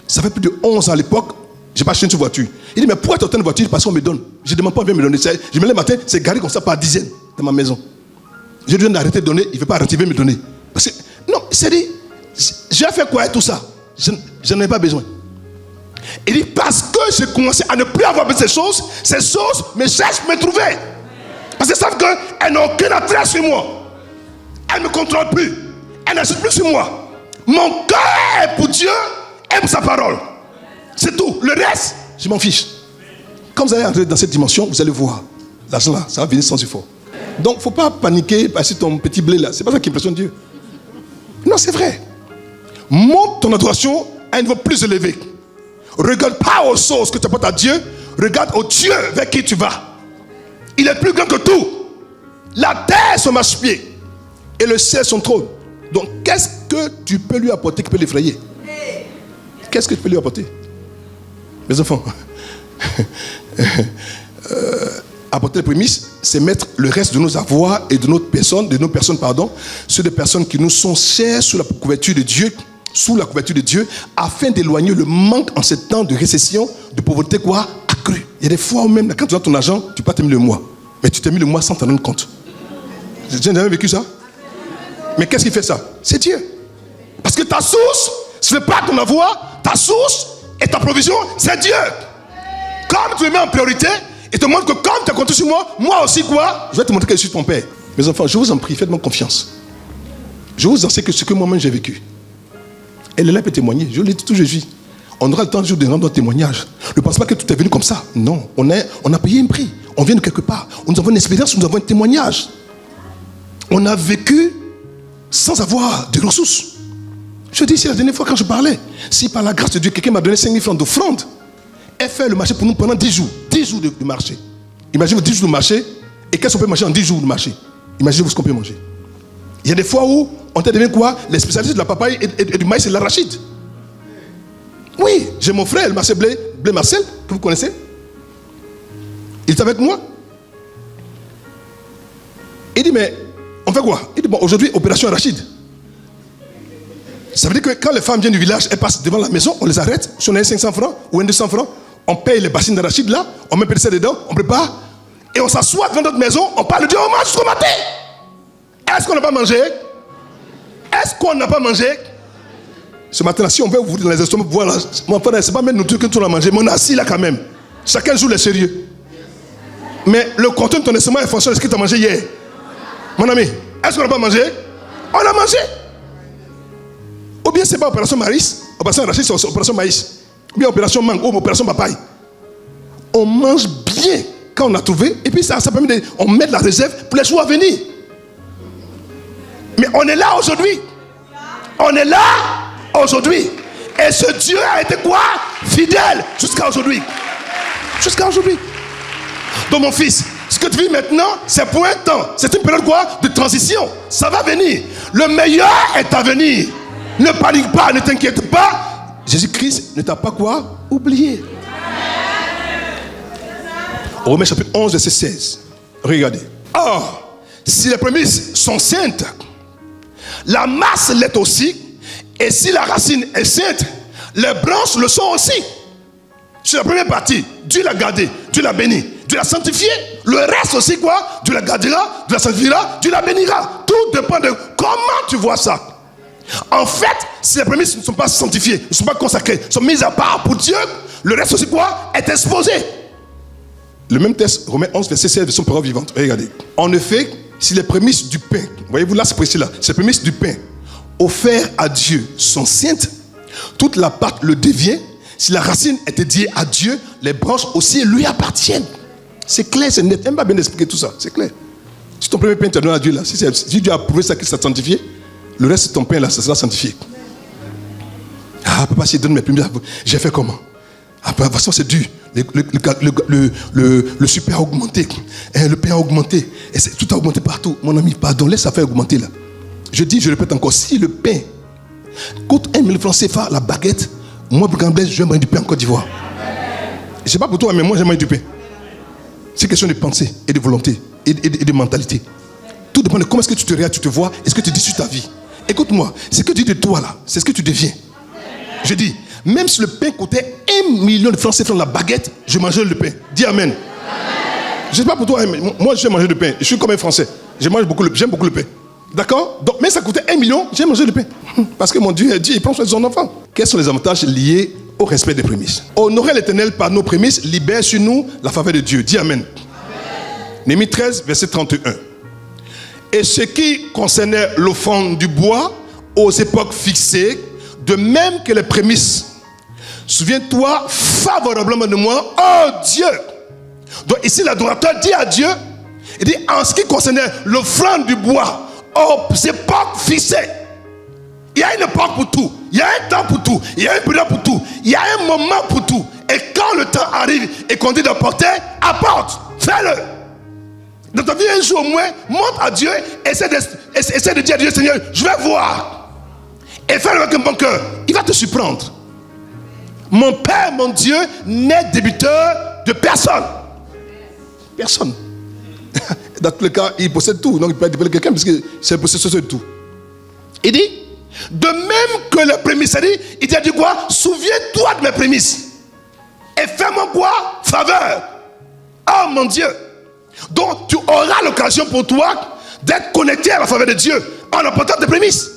Ça fait plus de 11 ans à l'époque, je n'ai pas acheté une voiture. Il dit, mais pourquoi tu as autant de voitures? Parce qu'on me donne. Je ne demande pas, on vient me donner. Je me lève le matin, c'est garé comme ça par dizaines dans ma maison. Je lui ai d'arrêter de donner, il ne veut pas arrêter, il veut me donner. Parce que, non, c'est dit, je vais faire quoi avec tout ça? Je n'en ai pas besoin. Il dit, parce que j'ai commencé à ne plus avoir besoin de ces choses me cherchent me trouver. Parce qu'elles savent qu'elles n'ont aucun attrait sur moi. Elles ne me contrôlent plus. Elles n'agissent plus sur moi. Mon cœur est pour Dieu et pour sa parole. C'est tout. Le reste, je m'en fiche. Quand vous allez entrer dans cette dimension, vous allez voir. L'argent là, ça va venir sans effort. Donc, il ne faut pas paniquer parce que ton petit blé là, c'est pas ça qui impressionne Dieu. Non, c'est vrai. Monte ton adoration à un niveau plus élevé. Regarde pas aux choses que tu apportes à Dieu. Regarde au Dieu vers qui tu vas. Il est plus grand que tout. La terre son marchepied et le ciel son trône. Donc qu'est-ce que tu peux lui apporter qui peut l'effrayer? Qu'est-ce que tu peux lui apporter? Mes enfants, apporter les prémices, c'est mettre le reste de nos avoirs et de nos personnes, sur des personnes qui nous sont chères sous la couverture de Dieu, afin d'éloigner le manque en ce temps de récession, de pauvreté accrue. Il y a des fois où même, quand tu as ton argent, tu peux t'aimer le mois. Mais tu t'es mis le mois sans t'en rendre compte. J'ai jamais vécu ça. Mais qu'est-ce qui fait ça? C'est Dieu. Parce que ta source, ce n'est pas ton avoir, ta source et ta provision, c'est Dieu. Comme tu me mets en priorité, et te montre que comme tu as compté sur moi, moi aussi je vais te montrer que je suis ton Père. Mes enfants, je vous en prie, faites-moi confiance. Je vous en sais que ce que moi-même j'ai vécu. Elle est là pour témoigner. Je l'ai dit tout, je vis. On aura le temps de rendre notre témoignage. Ne pense pas que tout est venu comme ça. Non, on a payé un prix. On vient de quelque part. Nous avons une expérience, nous avons un témoignage. On a vécu sans avoir de ressources. Je dis, c'est la dernière fois quand je parlais. Si par la grâce de Dieu, quelqu'un m'a donné 5 000 francs d'offrande, elle fait le marché pour nous pendant 10 jours. 10 jours de marché. Imaginez-vous 10 jours de marché. Et qu'est-ce qu'on peut manger en 10 jours de marché? Imaginez-vous ce qu'on peut manger. Il y a des fois où on te devient quoi? Les spécialistes de la papaye et du maïs et de l'arachide. Oui, j'ai mon frère, Marcel Blé Marcel, que vous connaissez. Il est avec moi. Il dit, mais on fait quoi? Il dit, bon, aujourd'hui, opération arachide. Ça veut dire que quand les femmes viennent du village, elles passent devant la maison, on les arrête. Si on a 500 francs ou 200 francs, on paye les bassines d'arachide là, on met ça dedans, on prépare, et on s'assoit devant notre maison, on parle de Dieu, on mange jusqu'au matin. Est-ce qu'on n'a pas mangé? Est-ce qu'on n'a pas mangé? Ce matin-là, si on veut ouvrir dans les estomacs, voilà, mon frère, c'est pas même nourriture que tu as mangé, mais on est assis là quand même. Chacun joue les sérieux. Mais le contenu de ton estomac est fonction de ce que tu as mangé hier. Mon ami, est-ce qu'on n'a pas mangé? On a mangé. Ou bien c'est pas opération maïs, opération arachide, c'est opération maïs. Ou bien opération mangue, ou opération papaye. On mange bien quand on a trouvé, et puis ça permet on met de la réserve pour les jours à venir. Mais on est là aujourd'hui. On est là aujourd'hui. Et ce Dieu a été quoi? Fidèle jusqu'à aujourd'hui. Jusqu'à aujourd'hui. Donc mon fils, ce que tu vis maintenant, c'est pour un temps. C'est une période quoi? De transition. Ça va venir. Le meilleur est à venir. Ne panique pas, ne t'inquiète pas. Jésus-Christ ne t'a pas quoi? Oublié. Romains chapitre 11, verset 16. Regardez. Or, si les prémices sont saintes, la masse l'est aussi. Et si la racine est sainte, les branches le sont aussi. Sur la première partie, Dieu l'a gardé, Dieu l'a béni, Dieu l'a sanctifié. Le reste aussi quoi? Dieu la gardera, Dieu la sanctifiera, Dieu la bénira. Tout dépend de comment tu vois ça. En fait, si les prémices ne sont pas sanctifiées, ne sont pas consacrées, sont mises à part pour Dieu, le reste aussi quoi? Est exposé. Le même texte, Romains 11, verset 16, version parole vivante. Regardez. En effet, si les prémices du pain, voyez-vous là, c'est précis là, si les prémices du pain offertes à Dieu sont saintes, toute la pâte le devient. Si la racine est dédiée à Dieu, les branches aussi lui appartiennent. C'est clair, c'est net. Elle m'a bien expliqué tout ça, c'est clair. Si ton premier pain tu as donné à Dieu là, si Dieu a prouvé ça qu'il s'est sanctifié, le reste de ton pain là, ça sera sanctifié. Ah, papa, si il donne mes prémices, j'ai fait comment? Ah, de toute façon, c'est dur. Le super a augmenté. Le pain a augmenté. Et tout a augmenté partout. Mon ami, pardon, laisse ça faire augmenter là. Je dis, je répète encore, si le pain coûte 1 000 francs CFA, la baguette, moi, pour Blaise, je vais manger du pain en Côte d'Ivoire. Je ne sais pas pour toi, mais moi, j'aime manger du pain. C'est question de pensée et de volonté et de mentalité. Tout dépend de comment est-ce que tu te regardes, tu te vois, et ce que tu dis sur ta vie. Écoute-moi, ce que tu dis de toi là, c'est ce que tu deviens. Je dis, même si le pain coûtait 1 million de francs CFA la baguette, je mangeais le pain. Dis amen. Je ne sais pas pour toi, mais moi je vais manger du pain. Je suis comme un Français. J'aime beaucoup le pain. D'accord? Donc, mais ça coûtait 1 million, j'ai mangé le pain. Parce que mon Dieu est Dieu, il prend soin de son enfant. Quels sont les avantages liés au respect des prémices? Honorer l'Éternel par nos prémices libère sur nous la faveur de Dieu. Dis amen. Néhémie 13, verset 31. Et ce qui concernait l'offrande du bois aux époques fixées, de même que les prémices, souviens-toi favorablement de moi, oh Dieu. Donc ici l'adorateur dit à Dieu, il dit en ce qui concernait l'offrande du bois aux époques fixées. il y a une époque pour tout. Il y a un temps pour tout. Il y a une période pour tout. Il y a un moment pour tout. Et quand le temps arrive et qu'on dit d'apporter, apporte. Fais-le. Dans ta vie, un jour au moins, montre à Dieu, essaie de dire à Dieu, Seigneur, je vais voir. Et fais-le avec un bon cœur. Il va te surprendre. Mon Père, mon Dieu, n'est débiteur de personne. Personne. Dans tous les cas, il possède tout. Donc il peut être débiteur de quelqu'un parce que c'est le possesseur de tout. Il dit, de même que les prémices, il dit quoi? Souviens-toi de mes prémices. Et fais-moi quoi? Faveur. Oh mon Dieu. Donc tu auras l'occasion pour toi d'être connecté à la faveur de Dieu en apportant tes prémices.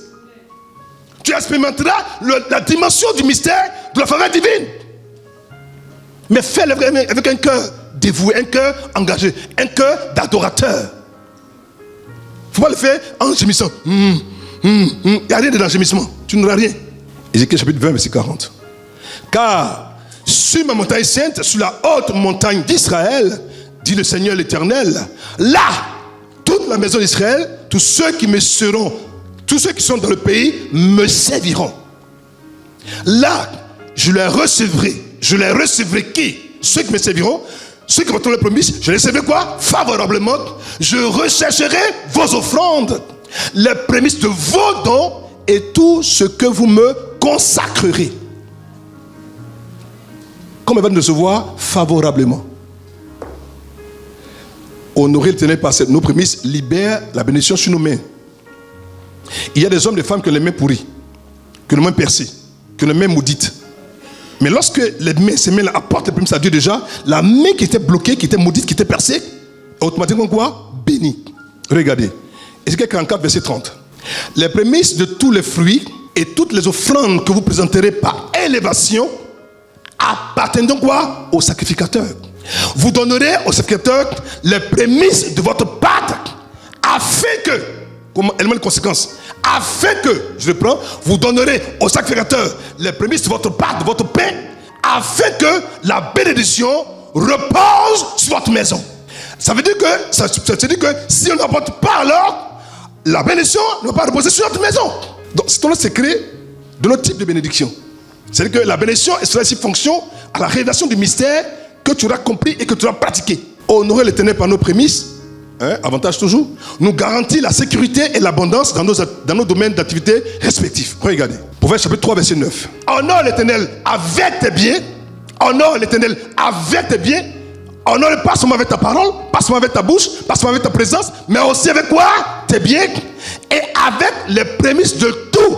Tu expérimenteras la dimension du mystère de la faveur divine. Mais fais-le avec un cœur dévoué, un cœur engagé, un cœur d'adorateur. Il ne faut pas le faire en gémissant. Il n'y a rien de dans le gémissement. Tu n'auras rien. Ézéchiel chapitre 20, verset 40. Car sur ma montagne sainte, sur la haute montagne d'Israël, dit le Seigneur l'Éternel, là, toute la maison d'Israël, tous ceux qui sont dans le pays me serviront. Là, je les recevrai qui? Ceux qui me serviront, ceux qui m'ont les promesses, je les recevrai quoi? Favorablement. Je rechercherai vos offrandes, les prémices de vos dons et tout ce que vous me consacrerez. Comme il va nous recevoir favorablement. Honorer l'Éternel par nos prémices libère la bénédiction sur nos mains. Il y a des hommes et des femmes qui ont les mains pourries, qui ont les mains percées, qui ont les mains maudites. Mais lorsque ces mains apportent les prémices à Dieu déjà, la main qui était bloquée, qui était maudite, qui était percée, automatiquement quoi? Bénie. Regardez. Ézéchiel 44, verset 30. Les prémices de tous les fruits et toutes les offrandes que vous présenterez par élévation appartiennent donc quoi? Au sacrificateur. Vous donnerez au sacrificateur les prémices de votre pâte afin que, comme élément de conséquence, afin que, je reprends, vous donnerez au sacrificateur les prémices de votre pâte, de votre pain, afin que la bénédiction repose sur votre maison. Ça veut dire que, si on n'apporte pas alors, la bénédiction ne va pas reposer sur notre maison. Donc c'est le secret de notre type de bénédiction. C'est-à-dire que la bénédiction est cela ici fonction à la révélation du mystère que tu auras compris et que tu auras pratiqué. Honorer l'Éternel par nos prémices, avantage toujours, nous garantit la sécurité et l'abondance dans nos domaines d'activité respectifs. Regardez. Proverbe chapitre 3, verset 9. Honore l'Éternel avec tes biens. Honore l'Éternel avec tes biens. Honore pas seulement avec ta parole, pas seulement avec ta bouche, pas seulement avec ta présence, mais aussi avec quoi? Tes biens. Et avec les prémices de tout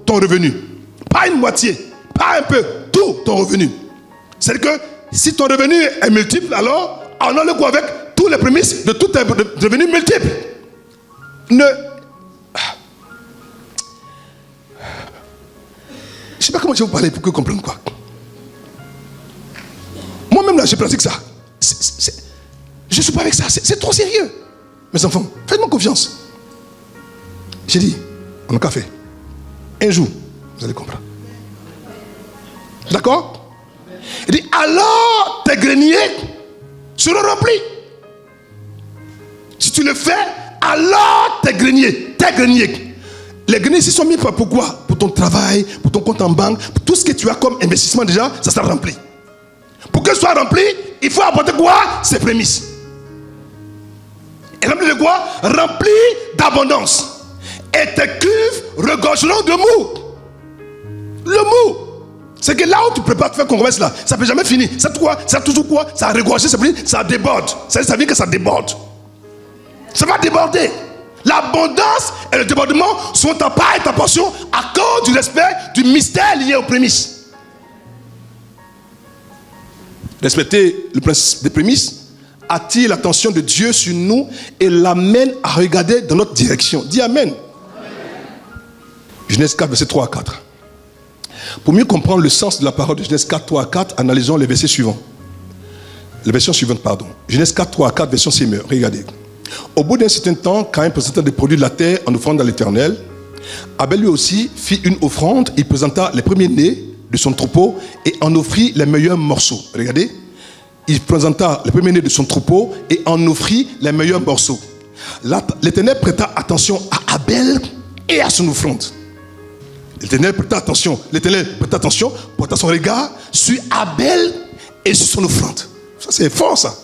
ton revenu. Pas une moitié, pas un peu, tout ton revenu. C'est-à-dire que si ton revenu est multiple, alors honore-le quoi avec tous les prémices de tout tes revenus multiples. Je ne sais pas comment je vais vous parler pour que vous compreniez quoi. Moi-même là, je pratique ça. Je ne suis pas avec ça. C'est trop sérieux. Mes enfants, faites-moi confiance. J'ai dit, on a qu'à faire. Un jour, vous allez comprendre. D'accord? Il dit, alors tes greniers seront remplis. Si tu le fais, alors tes greniers. Les greniers ici sont mis pour quoi? Pour ton travail, pour ton compte en banque, pour tout ce que tu as comme investissement déjà, ça sera rempli. Pour que ce soit rempli, il faut apporter quoi? Ces prémices. Et rempli de quoi? Rempli d'abondance. Et tes cuves regorgeront de mou. Le mou. C'est que là où tu prépares de faire qu'on commence là, ça ne peut jamais finir. Ça toujours quoi? Ça a regorgé, ça déborde. Ça veut dire que ça déborde. Ça va déborder. L'abondance et le débordement sont ta part et ta portion à cause du respect du mystère lié aux prémices. Respecter le principe des prémices attire l'attention de Dieu sur nous et l'amène à regarder dans notre direction. Dis Amen. Genèse 4, verset 3 à 4. Pour mieux comprendre le sens de la parole de Genèse 4, 3 à 4, analysons les versets suivants. Les versions suivantes, pardon. Genèse 4, 3 à 4, version Sémeur. Regardez. Au bout d'un certain temps, Caïn présenta des produits de la terre en offrande à l'Éternel. Abel lui aussi fit une offrande. Il présenta les premiers-nés de son troupeau et en offrit les meilleurs morceaux. Regardez. Il présenta les premiers-nés de son troupeau et en offrit les meilleurs morceaux. L'Éternel prêta attention à Abel et à son offrande. L'Éternel prêta attention, porta son regard sur Abel et sur son offrande. Ça c'est fort ça.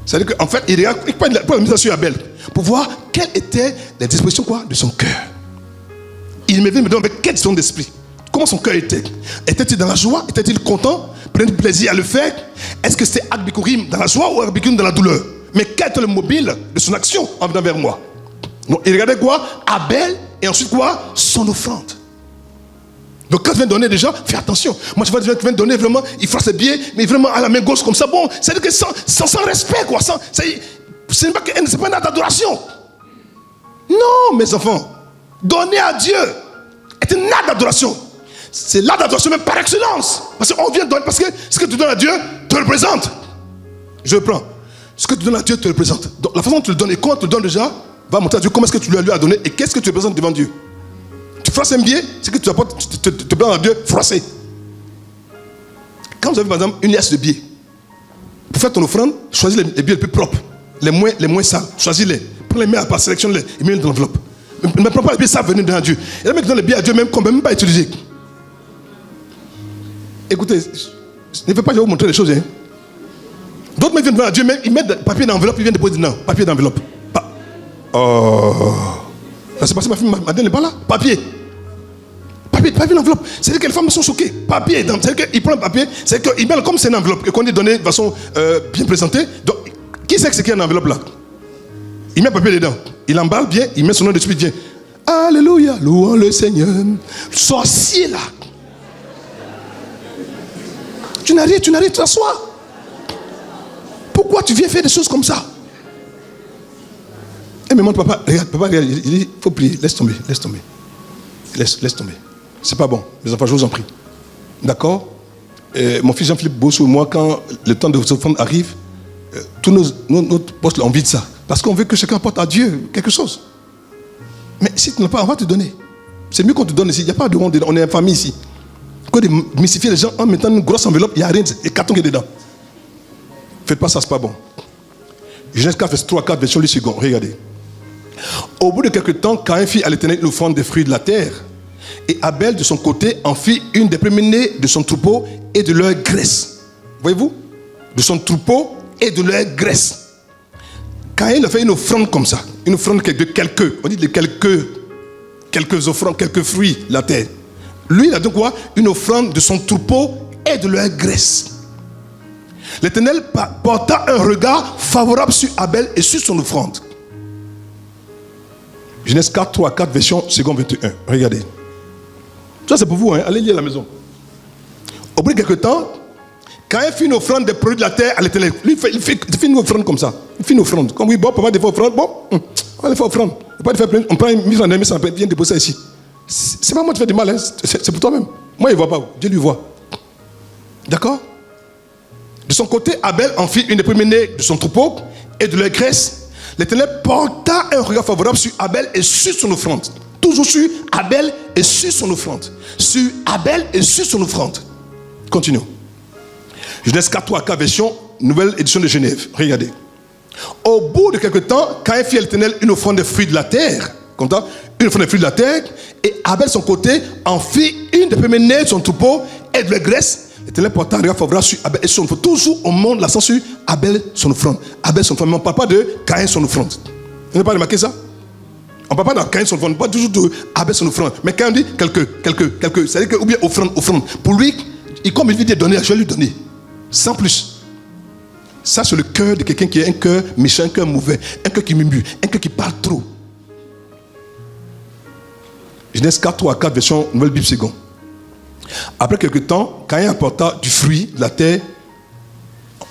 C'est-à-dire qu'en fait, il regarde pour la mise sur Abel, pour voir quelles étaient les dispositions de son cœur. Il me demande avec quel son d'esprit. Comment son cœur était. Était-il dans la joie? Était-il content? Prenait plaisir à le faire? Est-ce que c'était Akbikurim dans la joie ou Akbikurim dans la douleur? Mais quel était le mobile de son action en venant vers moi? Donc il regardait quoi? Abel et ensuite quoi? Son offrande. Donc quand tu viens donner déjà, fais attention. Moi je vois des gens qui viennent donner vraiment, ils frappent ses pieds, mais vraiment à la main gauche comme ça. Bon, c'est-à-dire que sans respect quoi. Ce n'est pas un acte d'adoration. Non mes enfants, donner à Dieu est un acte d'adoration. C'est l'acte d'adoration même par excellence. Parce qu'on vient donner, parce que ce que tu donnes à Dieu te représente. Je reprends. Ce que tu donnes à Dieu te représente. Donc la façon dont tu le donnes et comment tu le donnes déjà va montrer à Dieu comment est-ce que tu lui as donné et qu'est-ce que tu représentes devant Dieu. Tu froisses un billet, c'est que tu apportes, tu te donnes à Dieu froissé. Quand vous avez par exemple une liasse de billets, pour faire ton offrande, choisis les billets les plus propres, les moins sales, choisis-les, prends les meilleurs par sélectionne-les et mets-les dans l'enveloppe. Ne prends pas les billets sales venus devant Dieu. Et les mecs qui donnent les billets à Dieu même qu'on ne peut même pas utiliser. Écoutez, je ne veux pas vous montrer les choses. Hein. D'autres mecs viennent devant Dieu même, ils mettent papier dans l'enveloppe, ils viennent déposer dedans. Papier dans l'enveloppe. Oh. C'est parce que ma fille Madeleine n'est pas là. Papier dans l'enveloppe. C'est-à-dire que les femmes sont choquées. Papier, c'est-à-dire qu'ils prennent le papier, c'est-à-dire qu'ils mettent comme c'est une enveloppe et qu'on est donné de façon bien présentée. Donc, qui sait que c'est qu'il y a une enveloppe là? Il met le papier dedans. Il emballe bien, il met son nom dessus, bien. Alléluia, louons le Seigneur. Sorcier là. Tu n'arrives, tu t'assois. Pourquoi tu viens faire des choses comme ça? Et me montre, papa, regarde, il dit, il faut prier, laisse tomber. Laisse tomber. C'est pas bon, mes enfants, je vous en prie. D'accord? Mon fils Jean-Philippe Bosso et moi, quand le temps de vos offrandes arrive, tous notre poste, on vide ça. Parce qu'on veut que chacun apporte à Dieu quelque chose. Mais si tu n'as pas, on va te donner. C'est mieux qu'on te donne ici. Il n'y a pas de honte, on est en famille ici. Quand de mystifier les gens en mettant une grosse enveloppe, il n'y a rien, et carton qui est dedans. Faites pas ça, c'est pas bon. Genèse 4, verset 3, 4, version 8 secondes. Regardez. Au bout de quelques temps, Caïn fit à l'Éternel une offrande des fruits de la terre. Et Abel, de son côté, en fit une des premiers-nés de son troupeau et de leur graisse. Voyez-vous? De son troupeau et de leur graisse. Caïn a fait une offrande comme ça. Une offrande de quelques, on dit de quelques offrandes, quelques fruits de la terre. Lui, il a donc quoi? Une offrande de son troupeau et de leur graisse. L'Éternel porta un regard favorable sur Abel et sur son offrande. Genèse 4, 3, 4, version seconde 21. Regardez. Ça c'est pour vous, hein? Allez lire à la maison. Au bout de quelques temps, Caïn fit une offrande des produits de la terre à l'Éternel. Lui, il fait une offrande comme ça. Il fait une offrande. Comme oui, bon, papa, des fois offrande. Bon, on va aller faire offrande. On prend une mise en aimé, ça vient déposer ça ici. C'est pas moi qui fais du mal, hein? C'est pour toi-même. Moi, il ne voit pas. Dieu lui voit. D'accord? De son côté, Abel en fit une des premiers-nés de son troupeau et de leur graisse. L'Éternel porta un regard favorable sur Abel et sur son offrande. Toujours sur Abel et sur son offrande. Sur Abel et sur son offrande. Continuons. Genèse 4, 3, 4, version nouvelle édition de Genève. Regardez. Au bout de quelques temps, Caïn fit à l'Éternel une offrande des fruits de la terre. Comme ça, une offrande des fruits de la terre. Et Abel, de son côté, en fit une des premiers-nés de son troupeau et de la graisse. L'Éternel porta un regard favorable sur Abel et son offrande. Toujours on monte l'accent sur Abel, son offrande. Abel, son offrande. Mais on ne parle pas de Caïn, son offrande. Vous n'avez pas remarqué ça? On ne parle pas de Caïn, son offrande. Pas toujours de Abel, son offrande. Mais quand on dit quelques. C'est-à-dire que, ou bien offrande. Pour lui, comme il dit donner, je vais lui donner. Sans plus. Ça, c'est le cœur de quelqu'un qui a un cœur méchant, un cœur mauvais, un cœur qui murmure, un cœur qui parle trop. Genèse 4, 3 à 4, version Nouvelle Bible seconde. Après quelque temps, Caïn apporta du fruit de la terre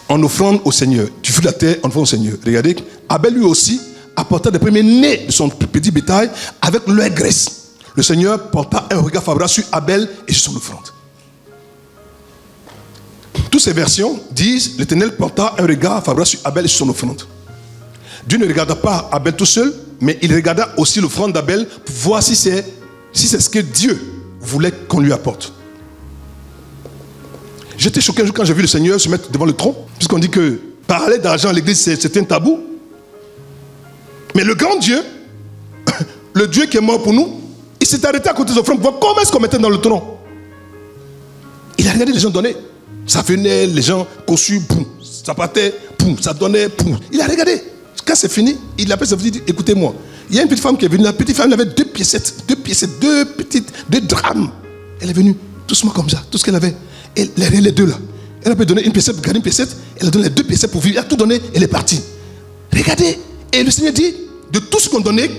en offrande au Seigneur. Du fruit de la terre en offrande au Seigneur. Regardez, Abel lui aussi apporta des premiers-nés de son petit bétail avec leur graisse. Le Seigneur porta un regard favorable sur Abel et sur son offrande. Toutes ces versions disent l'Éternel porta un regard favorable sur Abel et sur son offrande. Dieu ne regarda pas Abel tout seul, mais il regarda aussi l'offrande d'Abel pour voir si c'est ce que Dieu voulait qu'on lui apporte. J'étais choqué un jour quand j'ai vu le Seigneur se mettre devant le trône, puisqu'on dit que parler d'argent à l'église c'est un tabou. Mais le grand Dieu, le Dieu qui est mort pour nous, Il s'est arrêté à côté des offrandes pour voir comment est-ce qu'on mettait dans le tronc. Il a regardé les gens donner. Ça venait, les gens conçus, boum, ça partait, boum, ça donnait, boum. Il a regardé. Quand c'est fini, il appelle sa fille, il dit, écoutez-moi, il y a une petite femme qui est venue, la petite femme, elle avait deux piécettes, deux drames. Elle est venue, doucement comme ça, tout ce qu'elle avait. Et les deux là. Elle a pu donner une piécette, garder une piécette, elle a donné les deux piécettes pour vivre, elle a tout donné, elle est partie. Regardez, et le Seigneur dit, de tout ce qu'on donnait,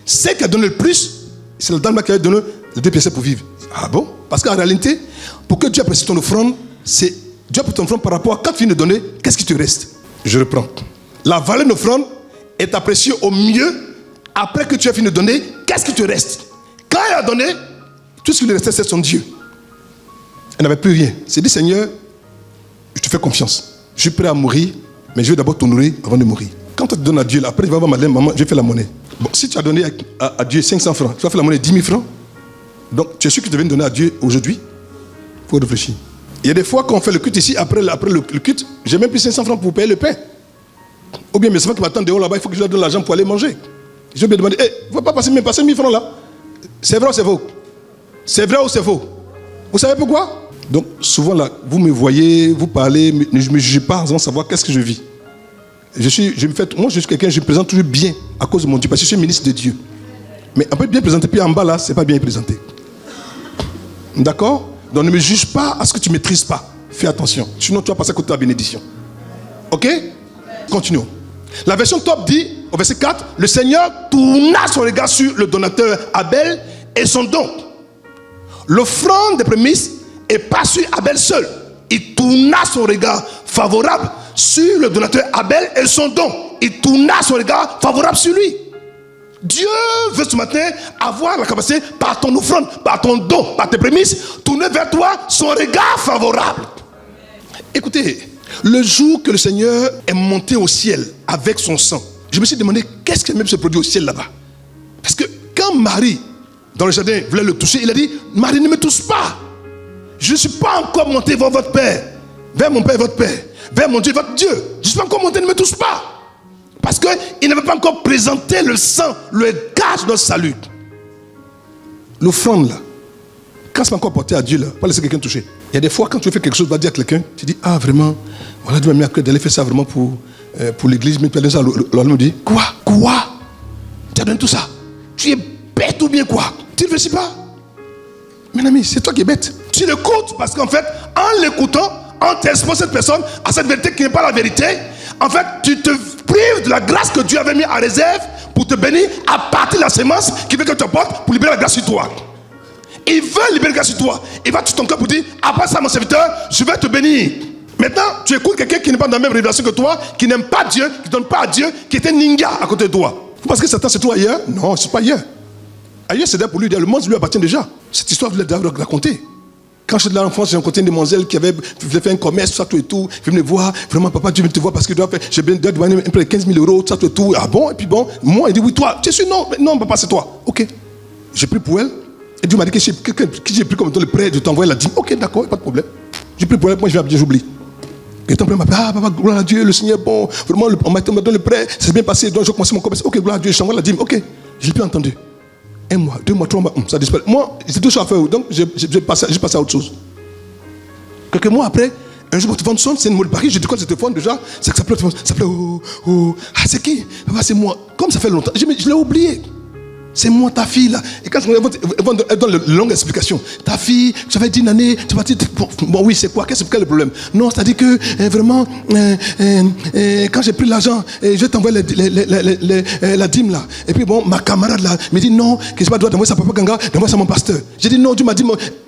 celle qui a donné le plus, c'est la dame qui a donné les deux piécettes pour vivre. Ah bon? Parce qu'en réalité, pour que Dieu apprécie ton offrande, c'est Dieu apprécie ton offrande par rapport à quand tu viens de donner, qu'est-ce qui te reste? Je reprends. La valeur de l'offrande est appréciée au mieux après que tu as fini de donner, qu'est-ce qui te reste? Quand elle a donné, tout ce qui lui restait, c'est son Dieu. Elle n'avait plus rien. C'est dit, Seigneur, je te fais confiance. Je suis prêt à mourir, mais je vais d'abord t'honorer avant de mourir. Quand tu donnes à Dieu, après tu vas voir Madeleine, maman, je vais faire la monnaie. Bon, si tu as donné à Dieu 500 francs, tu vas faire la monnaie 10 000 francs. Donc, tu es sûr que tu devais donner à Dieu aujourd'hui? Il faut réfléchir. Il y a des fois qu'on fait le culte ici, après le culte, j'ai même plus 500 francs pour payer le pain. Ou bien mes enfants qui m'attendent dehors là-bas, il faut que je leur donne l'argent pour aller manger. Je vais me demander, il ne faut pas passer 1000 francs là. C'est vrai ou c'est faux? C'est vrai ou c'est faux? Vous savez pourquoi? Donc, souvent là, vous me voyez, vous parlez, mais je ne me juge pas sans savoir qu'est-ce que je vis. Moi, je suis quelqu'un, je me présente toujours bien à cause de mon Dieu, parce que je suis ministre de Dieu. Mais un peu bien présenté, puis en bas là, c'est pas bien présenté. D'accord? Donc ne me juge pas à ce que tu ne maîtrises pas. Fais attention. Sinon, tu vas passer à côté de la bénédiction. Ok? Continuons. La version top dit, au verset 4, le Seigneur tourna son regard sur le donateur Abel et son don. L'offrande des prémices est pas sur Abel seul. Il tourna son regard favorable sur le donateur Abel et son don. Il tourna son regard favorable sur lui. Dieu veut ce matin avoir la capacité, par ton offrande, par ton don, par tes prémices, tourner vers toi son regard favorable. Écoutez, le jour que le Seigneur est monté au ciel avec son sang, je me suis demandé qu'est-ce qui même se produit au ciel là-bas. Parce que quand Marie, dans le jardin, voulait le toucher, il a dit, Marie, ne me touche pas. Je ne suis pas encore monté vers votre Père, vers mon Père et votre Père, vers mon Dieu et votre Dieu. Je ne suis pas encore monté, ne me touche pas. Parce qu'il n'avait pas encore présenté le sang, le gage de notre salut. L'offrande là, quand c'est pas encore porté à Dieu là, pas laisser quelqu'un toucher. Il y a des fois quand tu fais quelque chose, tu vas dire à quelqu'un, tu dis, ah vraiment, voilà, Dieu m'a mis à cœur d'aller faire ça vraiment pour l'église, mais tu as ça, l'homme me dit, quoi? Tu as donné tout ça? Tu es bête ou bien quoi? Tu ne réfléchis pas? Mon ami, c'est toi qui es bête. Tu l'écoutes parce qu'en fait, en l'écoutant, en t'exposant cette personne à cette vérité qui n'est pas la vérité, en fait, tu te prives de la grâce que Dieu avait mis en réserve pour te bénir à partir de la sémence qui veut que tu apportes pour libérer la grâce sur toi. Il veut libérer la grâce sur toi. Il va tout ton cœur pour dire, après ça, mon serviteur, je vais te bénir. Maintenant, tu écoutes quelqu'un qui n'est pas dans la même révélation que toi, qui n'aime pas Dieu, qui ne donne pas à Dieu, qui est un ninja à côté de toi. Vous pensez que Satan c'est toi ailleurs? Non, c'est pas ailleurs. Ailleurs, c'est pour lui. Le monde lui appartient déjà. Cette histoire, je l'ai racontée. Quand j'étais là en France, j'ai rencontré une demoiselle qui avait fait un commerce, tout ça, tout et tout. Il venait me voir, vraiment, papa, Dieu veut te voir parce que j'ai besoin de près de 15 000 euros, tout ça, tout et tout. Ah bon? Et puis bon, moi, il dit, oui, toi, tu es sûr? Non, papa, c'est toi. Ok. J'ai pris pour elle. Et Dieu m'a dit que j'ai pris comme le prêt de t'envoyer la dîme. Ok, d'accord, pas de problème. J'ai pris pour elle, moi, je vais bien, j'oublie. Et ton prêt m'a dit, ah, papa, gloire à Dieu, le Seigneur est bon. Vraiment, on m'a donné le prêt, ça s'est bien passé, donc je commence mon commerce. Ok, gloire à Dieu, je t'envoie la dîme. Ok, je l'ai plus entendu. 1 mois, 2 mois, 3 mois, ça disparaît. Moi, c'est tout ça à faire, donc j'ai passé à autre chose. Quelques mois après, un jour, mon téléphone sonne, c'est une mot de Paris. Je dis quoi, ce téléphone déjà? C'est que ça s'appelait ah, c'est qui? Papa, c'est moi. Comme ça fait longtemps, je l'ai oublié. C'est moi, ta fille là. Et quand elle donne une longue explication, ta fille, ça fait 10 années, tu vas dire, bon oui, c'est quoi? Quel est le problème? Non, c'est-à-dire que vraiment, quand j'ai pris l'argent, je t'envoie la dîme là. Et puis bon, ma camarade là me dit non, que je n'ai pas le droit d'envoyer ça à Papa Ganga, d'envoyer ça à mon pasteur. J'ai dit non, Dieu m'a dit,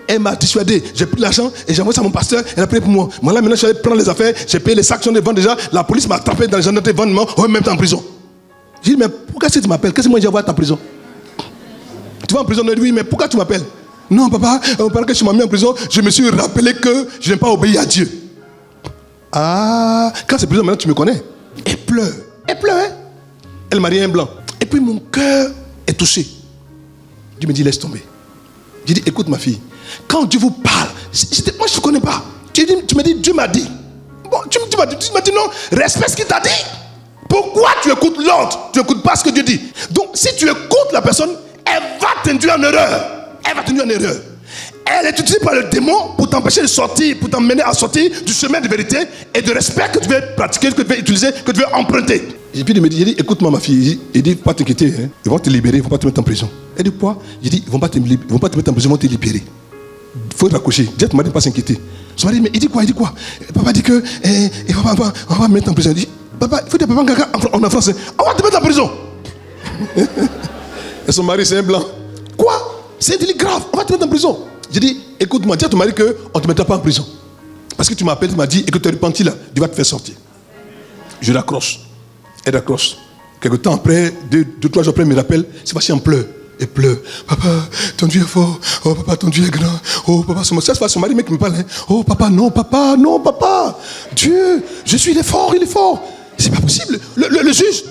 elle m'a dissuadé. J'ai pris l'argent et j'ai envoyé ça à mon pasteur, elle a payé pour moi. Moi là, maintenant, je vais prendre les affaires, j'ai payé les sacs, j'en ai vendu déjà. La police m'a attrapé dans les gens de vendement, en même temps en prison. J'ai dit, mais pourquoi tu m'appelles? Qu'est-ce que moi j'ai envoyé à ta prison? Tu vas en prison? Oui, mais pourquoi tu m'appelles? Non, papa, pendant que je m'ai mis en prison, je me suis rappelé que je n'ai pas obéi à Dieu. Ah, quand c'est prison, maintenant tu me connais. Elle pleure. Elle pleure, hein? Elle m'a dit un blanc. Et puis mon cœur est touché. Dieu me dit, laisse tomber. J'ai dit, écoute ma fille, quand Dieu vous parle, moi je ne te connais pas. Tu me dis, Dieu m'a dit. Bon, tu m'as dit non, respecte ce qu'il t'a dit. Pourquoi tu écoutes l'ordre? Tu n'écoutes pas ce que Dieu dit. Donc si tu écoutes la personne, elle va t'induire en erreur. Elle va t'induire en erreur. Elle est utilisée par le démon pour t'empêcher de sortir, pour t'emmener à sortir du chemin de vérité et de respect que tu veux pratiquer, que tu veux utiliser, que tu veux emprunter. Et puis il me dit, écoute-moi ma fille, il dit, pas t'inquiéter, hein. Ils vont te libérer, ils ne vont pas te mettre en prison. Elle dit quoi? Il dit, ils ne vont pas te mettre en prison, ils vont te libérer. Il faut te raccrocher. Dis à ton mari de ne pas s'inquiéter. Son mari dit, mais il dit quoi? Papa dit que on va me mettre en prison. Il dit, papa, il faut dire papa en France, on va te mettre en prison. Et son mari c'est un blanc. Quoi? C'est un délit grave, on va te mettre en prison. J'ai dit, écoute-moi, dis à ton mari qu'on ne te mettra pas en prison. Parce que tu m'appelles, tu m'as dit, et que tu es repenti là, Dieu va te faire sortir. Je raccroche. Elle raccroche. Quelque temps après, 2-3 jours après, elle me rappelle, c'est parce qu'elle pleure. Elle pleure. Papa, ton Dieu est fort. Oh, papa, ton Dieu est grand. Oh, papa, c'est son mari qui me parle. Hein. Oh, papa, non, papa. Dieu, il est fort. C'est pas possible. Le juge,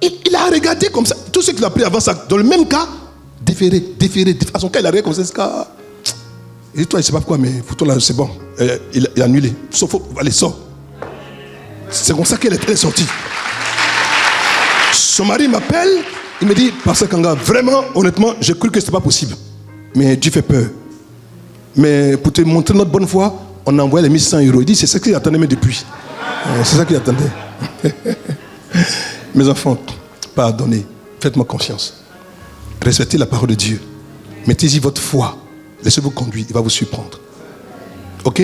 il a regardé comme ça. Tout ce qu'il a pris avant ça, dans le même cas, déféré. À son cas, il a regardé comme ça. Ce cas. Et toi, je ne sais pas pourquoi, mais pour toi, là, c'est bon. Il a annulé. Allez, sors. C'est comme ça qu'elle est sortie. Son mari m'appelle, il me dit, Pasteur Kanga, vraiment, honnêtement, j'ai cru que ce n'était pas possible. Mais Dieu fait peur. Mais pour te montrer notre bonne foi, on a envoyé les 1100 €. Il dit, c'est ça qu'il attendait mais depuis. C'est ça qu'il attendait. Mes enfants, pardonnez, faites-moi confiance. Respectez la parole de Dieu. Mettez-y votre foi. Laissez-vous conduire, il va vous surprendre. Ok?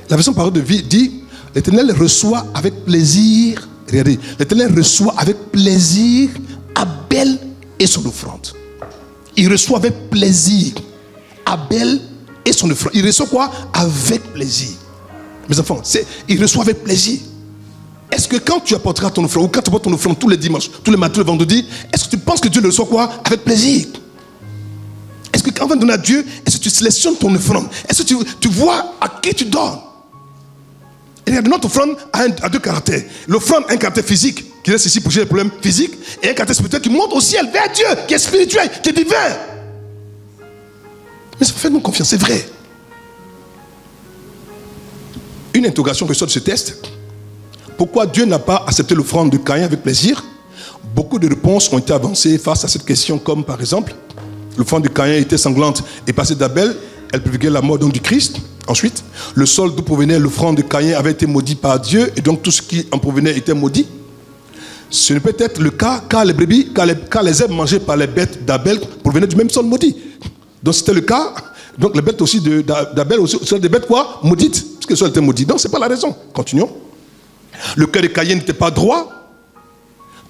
La version parole de vie dit, l'Éternel reçoit avec plaisir. Regardez, l'Éternel reçoit avec plaisir Abel et son offrande. Il reçoit avec plaisir Abel et son offrande. Il reçoit quoi? Avec plaisir. Mes enfants, il reçoit avec plaisir. Est-ce que quand tu apporteras ton offrande, ou quand tu apportes ton offrande tous les dimanches, tous les matins, le vendredi, est-ce que tu penses que Dieu le reçoit quoi? Avec plaisir? Est-ce que quand on va donner à Dieu, est-ce que tu sélectionnes ton offrande? Est-ce que tu vois à qui tu donnes? Et notre offrande a 2 caractères. L'offrande a un caractère physique, qui reste ici pour gérer les problèmes physiques, et un caractère spirituel qui monte au ciel vers Dieu, qui est spirituel, qui est divin. Mais ça fait nous confiance, c'est vrai. Une interrogation que sort de ce test. Pourquoi Dieu n'a pas accepté l'offrande de Caïn avec plaisir? Beaucoup de réponses ont été avancées face à cette question, comme par exemple, l'offrande de Caïn était sanglante et passée d'Abel, elle préfigurait la mort donc du Christ. Ensuite, le sol d'où provenait l'offrande de Caïn avait été maudit par Dieu et donc tout ce qui en provenait était maudit. Ce ne peut être le cas car les brebis, car les herbes mangées par les bêtes d'Abel provenaient du même sol maudit. Donc c'était le cas, donc les bêtes aussi d'Abel aussi seraient des bêtes quoi? Maudites, parce que le sol était maudit. Donc c'est pas la raison. Continuons. Le cœur de Caïn n'était pas droit.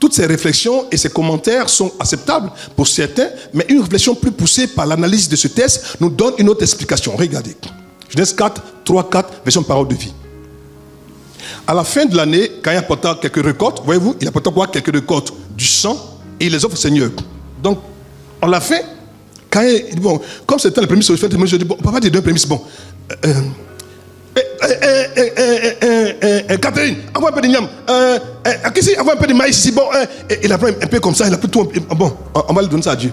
Toutes ces réflexions et ces commentaires sont acceptables pour certains, mais une réflexion plus poussée par l'analyse de ce texte nous donne une autre explication. Regardez. Genèse 4, 3, 4, version parole de vie. À la fin de l'année, Caïn apporta quelques récoltes, voyez-vous, il apporta quoi? Quelques récoltes du sang et il les offre au Seigneur. Donc, à la fin, Caïn dit, bon, comme c'était le prémisse, je dis, bon, papa dit deux prémices, bon. Catherine, envoie un peu de niam. Akissi, envoie un peu de maïs ici. Bon, il a pris un peu comme ça, il a pris tout. Bon, on va lui donner ça à Dieu.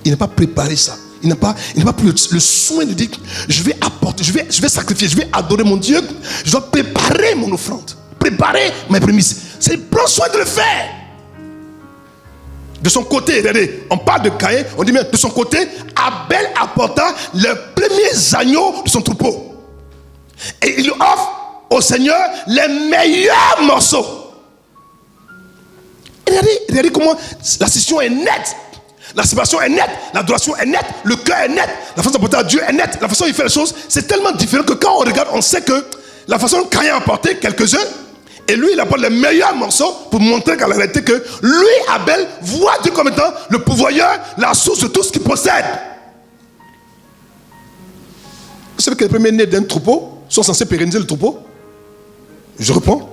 Il n'a pas préparé ça. Il n'a pas pris le soin de dire, je vais apporter, je vais sacrifier, je vais adorer mon Dieu. Je dois préparer mon offrande, préparer mes prémices. C'est prendre soin de le faire. De son côté, regardez, on parle de Caïn, on dit bien de son côté, Abel apporta les premiers agneaux de son troupeau. Et il offre au Seigneur les meilleurs morceaux. Et regardez comment la scission est nette. La séparation est nette, l'adoration est nette, le cœur est net, la façon d'apporter à Dieu est nette, la façon dont il fait les choses, c'est tellement différent que quand on regarde, on sait que la façon dont Caïn a apporté quelques-uns, et lui il apporte les meilleurs morceaux pour montrer qu'en réalité que lui, Abel, voit Dieu comme étant le pourvoyeur, la source de tout ce qu'il possède. Vous savez que les premiers-nés d'un troupeau sont censés pérenniser le troupeau. Je reprends.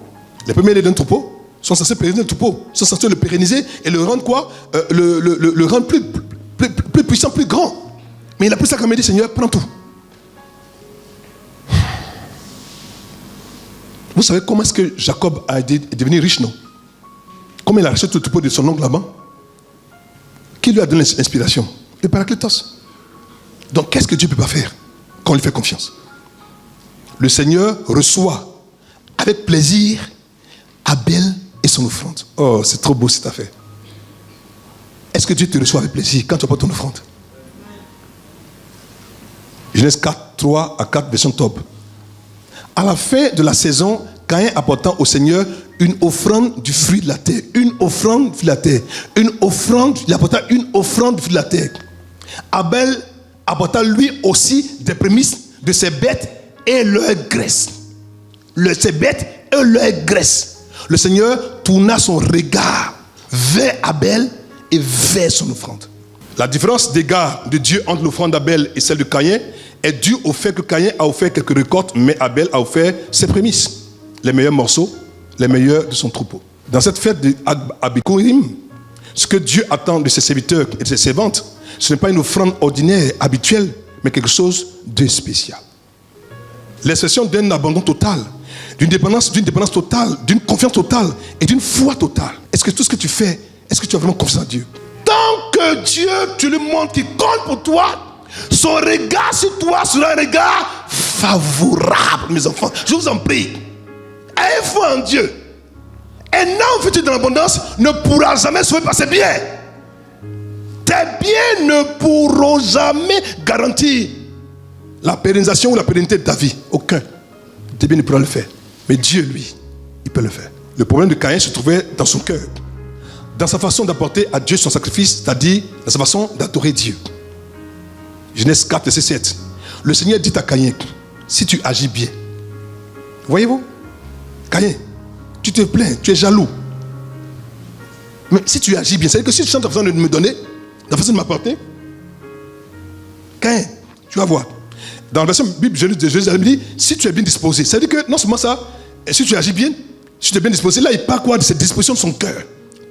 Les premiers-nés d'un troupeau sont censés pérenniser le troupeau, sont censés le pérenniser et le rendre quoi? Le rendre plus puissant, plus grand. Mais il a pris ça comme il dit, Seigneur, prends tout. Vous savez comment est-ce que Jacob a devenu riche, non? Comment il a racheté tout le troupeau de son oncle là-bas? Qui lui a donné l'inspiration? Le Paraclétos. Donc qu'est-ce que Dieu ne peut pas faire quand on lui fait confiance? Le Seigneur reçoit avec plaisir Abel et son offrande. Oh, c'est trop beau cette affaire. est-ce que Dieu te reçoit avec plaisir quand tu apportes ton offrande? Genèse 4, 3 à 4, version top. À la fin de la saison, Caïn apportant au Seigneur une offrande du fruit de la terre. Une offrande du fruit de la terre. Il apporta une offrande du fruit de la terre. Abel apporta lui aussi des prémices de ses bêtes et leur graisse. Ses bêtes et leur graisse. Le Seigneur tourna son regard vers Abel et vers son offrande. La différence d'égard de Dieu entre l'offrande d'Abel et celle de Caïn est due au fait que Caïn a offert quelques récoltes, mais Abel a offert ses prémices, les meilleurs morceaux, les meilleurs de son troupeau. Dans cette fête d'Abikurim, ce que Dieu attend de ses serviteurs et de ses servantes, ce n'est pas une offrande ordinaire, habituelle, mais quelque chose de spécial. L'expression d'un abandon total, d'une dépendance totale, d'une confiance totale et d'une foi totale. Est-ce que tout ce que tu fais, est-ce que tu as vraiment confiance en Dieu? Tant que Dieu, tu lui montres qu'il compte pour toi, son regard sur toi sera un regard favorable, mes enfants. Je vous en prie. Ayez foi en Dieu. Un homme vécu dans l'abondance ne pourra jamais sauver par ses biens. Tes biens ne pourront jamais garantir la pérennisation ou la pérennité de ta vie. Aucun. Tes biens ne pourront le faire. Mais Dieu, lui, il peut le faire. Le problème de Caïn se trouvait dans son cœur. Dans sa façon d'apporter à Dieu son sacrifice, c'est-à-dire dans sa façon d'adorer Dieu. Genèse 4, verset 7. Le Seigneur dit à Caïn, si tu agis bien, voyez-vous, Caïn, tu te plains, tu es jaloux. Mais si tu agis bien, c'est-à-dire que si tu chantes la façon de me donner, la façon de m'apporter, Caïn, tu vas voir. Dans la version Bible, Jésus dit, si tu es bien disposé, c'est-à-dire que non seulement ça, si tu agis bien, si tu es bien disposé, là il parle quoi de cette disposition de son cœur.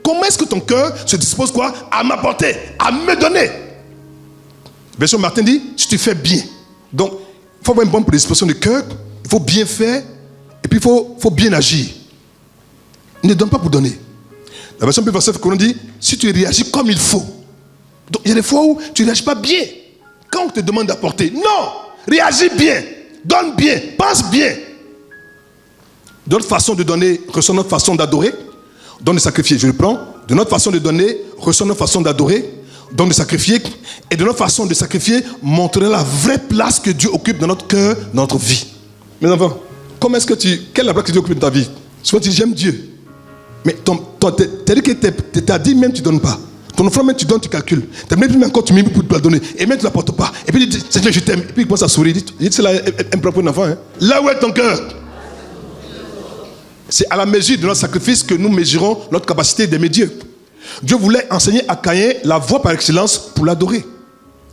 Comment est-ce que ton cœur se dispose quoi? À m'apporter, à me donner. Version Martin dit, si tu fais bien. Donc, il faut avoir une bonne prédisposition de cœur, il faut bien faire, et puis il faut bien agir. Ne donne pas pour donner. La version Bible Coran dit, si tu réagis comme il faut. Donc, il y a des fois où tu ne réagis pas bien. Quand on te demande d'apporter, non, réagis bien, donne bien, pense bien. De notre façon de donner, ressort notre façon d'adorer, donne de sacrifier, je le prends. De notre façon de donner, ressort notre façon d'adorer, donne de sacrifier. Et de notre façon de sacrifier, montrer la vraie place que Dieu occupe dans notre cœur, dans notre vie. Mes enfants, quelle est la place que Dieu occupe dans ta vie? Souvent tu dis, j'aime Dieu. Mais t'as dit que t'as dit même tu ne donnes pas. Ton offrande même tu donnes, tu calcules. T'as même encore tu mets pour te la donner. Et même tu ne la portes pas. Et puis tu dis, Seigneur, je t'aime. Et puis il commence à sourire. Il dit, c'est là un propre enfant. Hein. Là où est ton cœur? C'est à la mesure de notre sacrifice que nous mesurons notre capacité d'aimer Dieu. Dieu voulait enseigner à Caïn la voie par excellence pour l'adorer.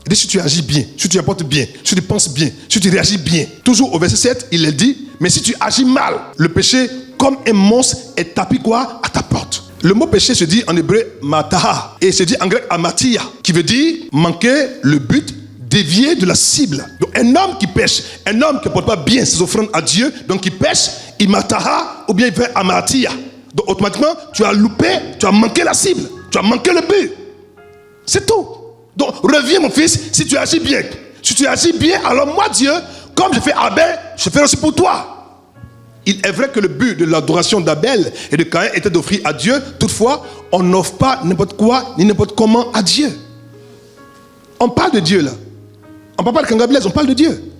Il dit, si tu agis bien, si tu apportes bien, si tu penses bien, si tu réagis bien. Toujours au verset 7, il est dit, mais si tu agis mal, le péché, comme un monstre, est tapis quoi? À ta porte. Le mot péché se dit en hébreu mataha et se dit en grec amatia, qui veut dire manquer le but, dévier de la cible. Donc un homme qui pêche, un homme qui ne porte pas bien ses offrandes à Dieu, donc qui pêche, il mataha ou bien il fait amatia. Donc automatiquement, tu as loupé, tu as manqué la cible, tu as manqué le but. C'est tout. Donc reviens mon fils, si tu agis bien. Si tu agis bien, alors moi Dieu, comme je fais Abel, je fais aussi pour toi. Il est vrai que le but de l'adoration d'Abel et de Caïn était d'offrir à Dieu. Toutefois, on n'offre pas n'importe quoi ni n'importe comment à Dieu. On parle de Dieu là. On ne parle pas de Kangablaise, on parle de Dieu.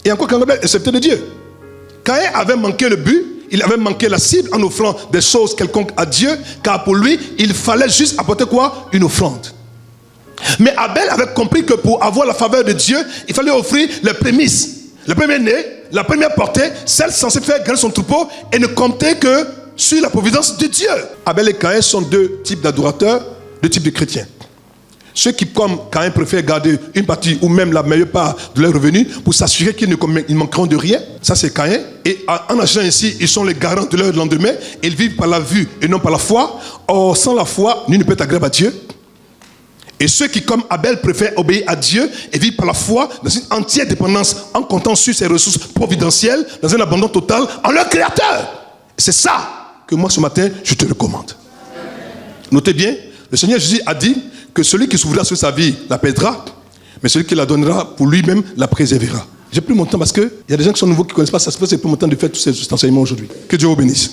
Et encore Kangablaise est accepté de Dieu. Caïn avait manqué le but, il avait manqué la cible en offrant des choses quelconques à Dieu, car pour lui, il fallait juste apporter quoi? Une offrande. Mais Abel avait compris que pour avoir la faveur de Dieu, il fallait offrir les prémices. Le premier-né, la première portée, celle censée faire gagner son troupeau et ne compter que sur la providence de Dieu. Abel et Caïn sont deux types d'adorateurs, deux types de chrétiens. Ceux qui, comme Caïn, préfèrent garder une partie ou même la meilleure part de leurs revenus pour s'assurer qu'ils ne manqueront de rien, ça c'est Caïn. Et en agissant ainsi, ils sont les garants de leur lendemain. Ils vivent par la vue et non par la foi. Or, sans la foi, nul ne peut être agréable à Dieu. Et ceux qui, comme Abel, préfèrent obéir à Dieu et vivent par la foi dans une entière dépendance en comptant sur ses ressources providentielles, dans un abandon total en leur Créateur. C'est ça que moi, ce matin, je te recommande. Notez bien, le Seigneur Jésus a dit que celui qui s'ouvrira sur sa vie la perdra, mais celui qui la donnera pour lui-même la préservera. J'ai plus mon temps parce qu'il y a des gens qui sont nouveaux qui ne connaissent pas ça. C'est plus mon temps de faire tous ces enseignements aujourd'hui. Que Dieu vous bénisse.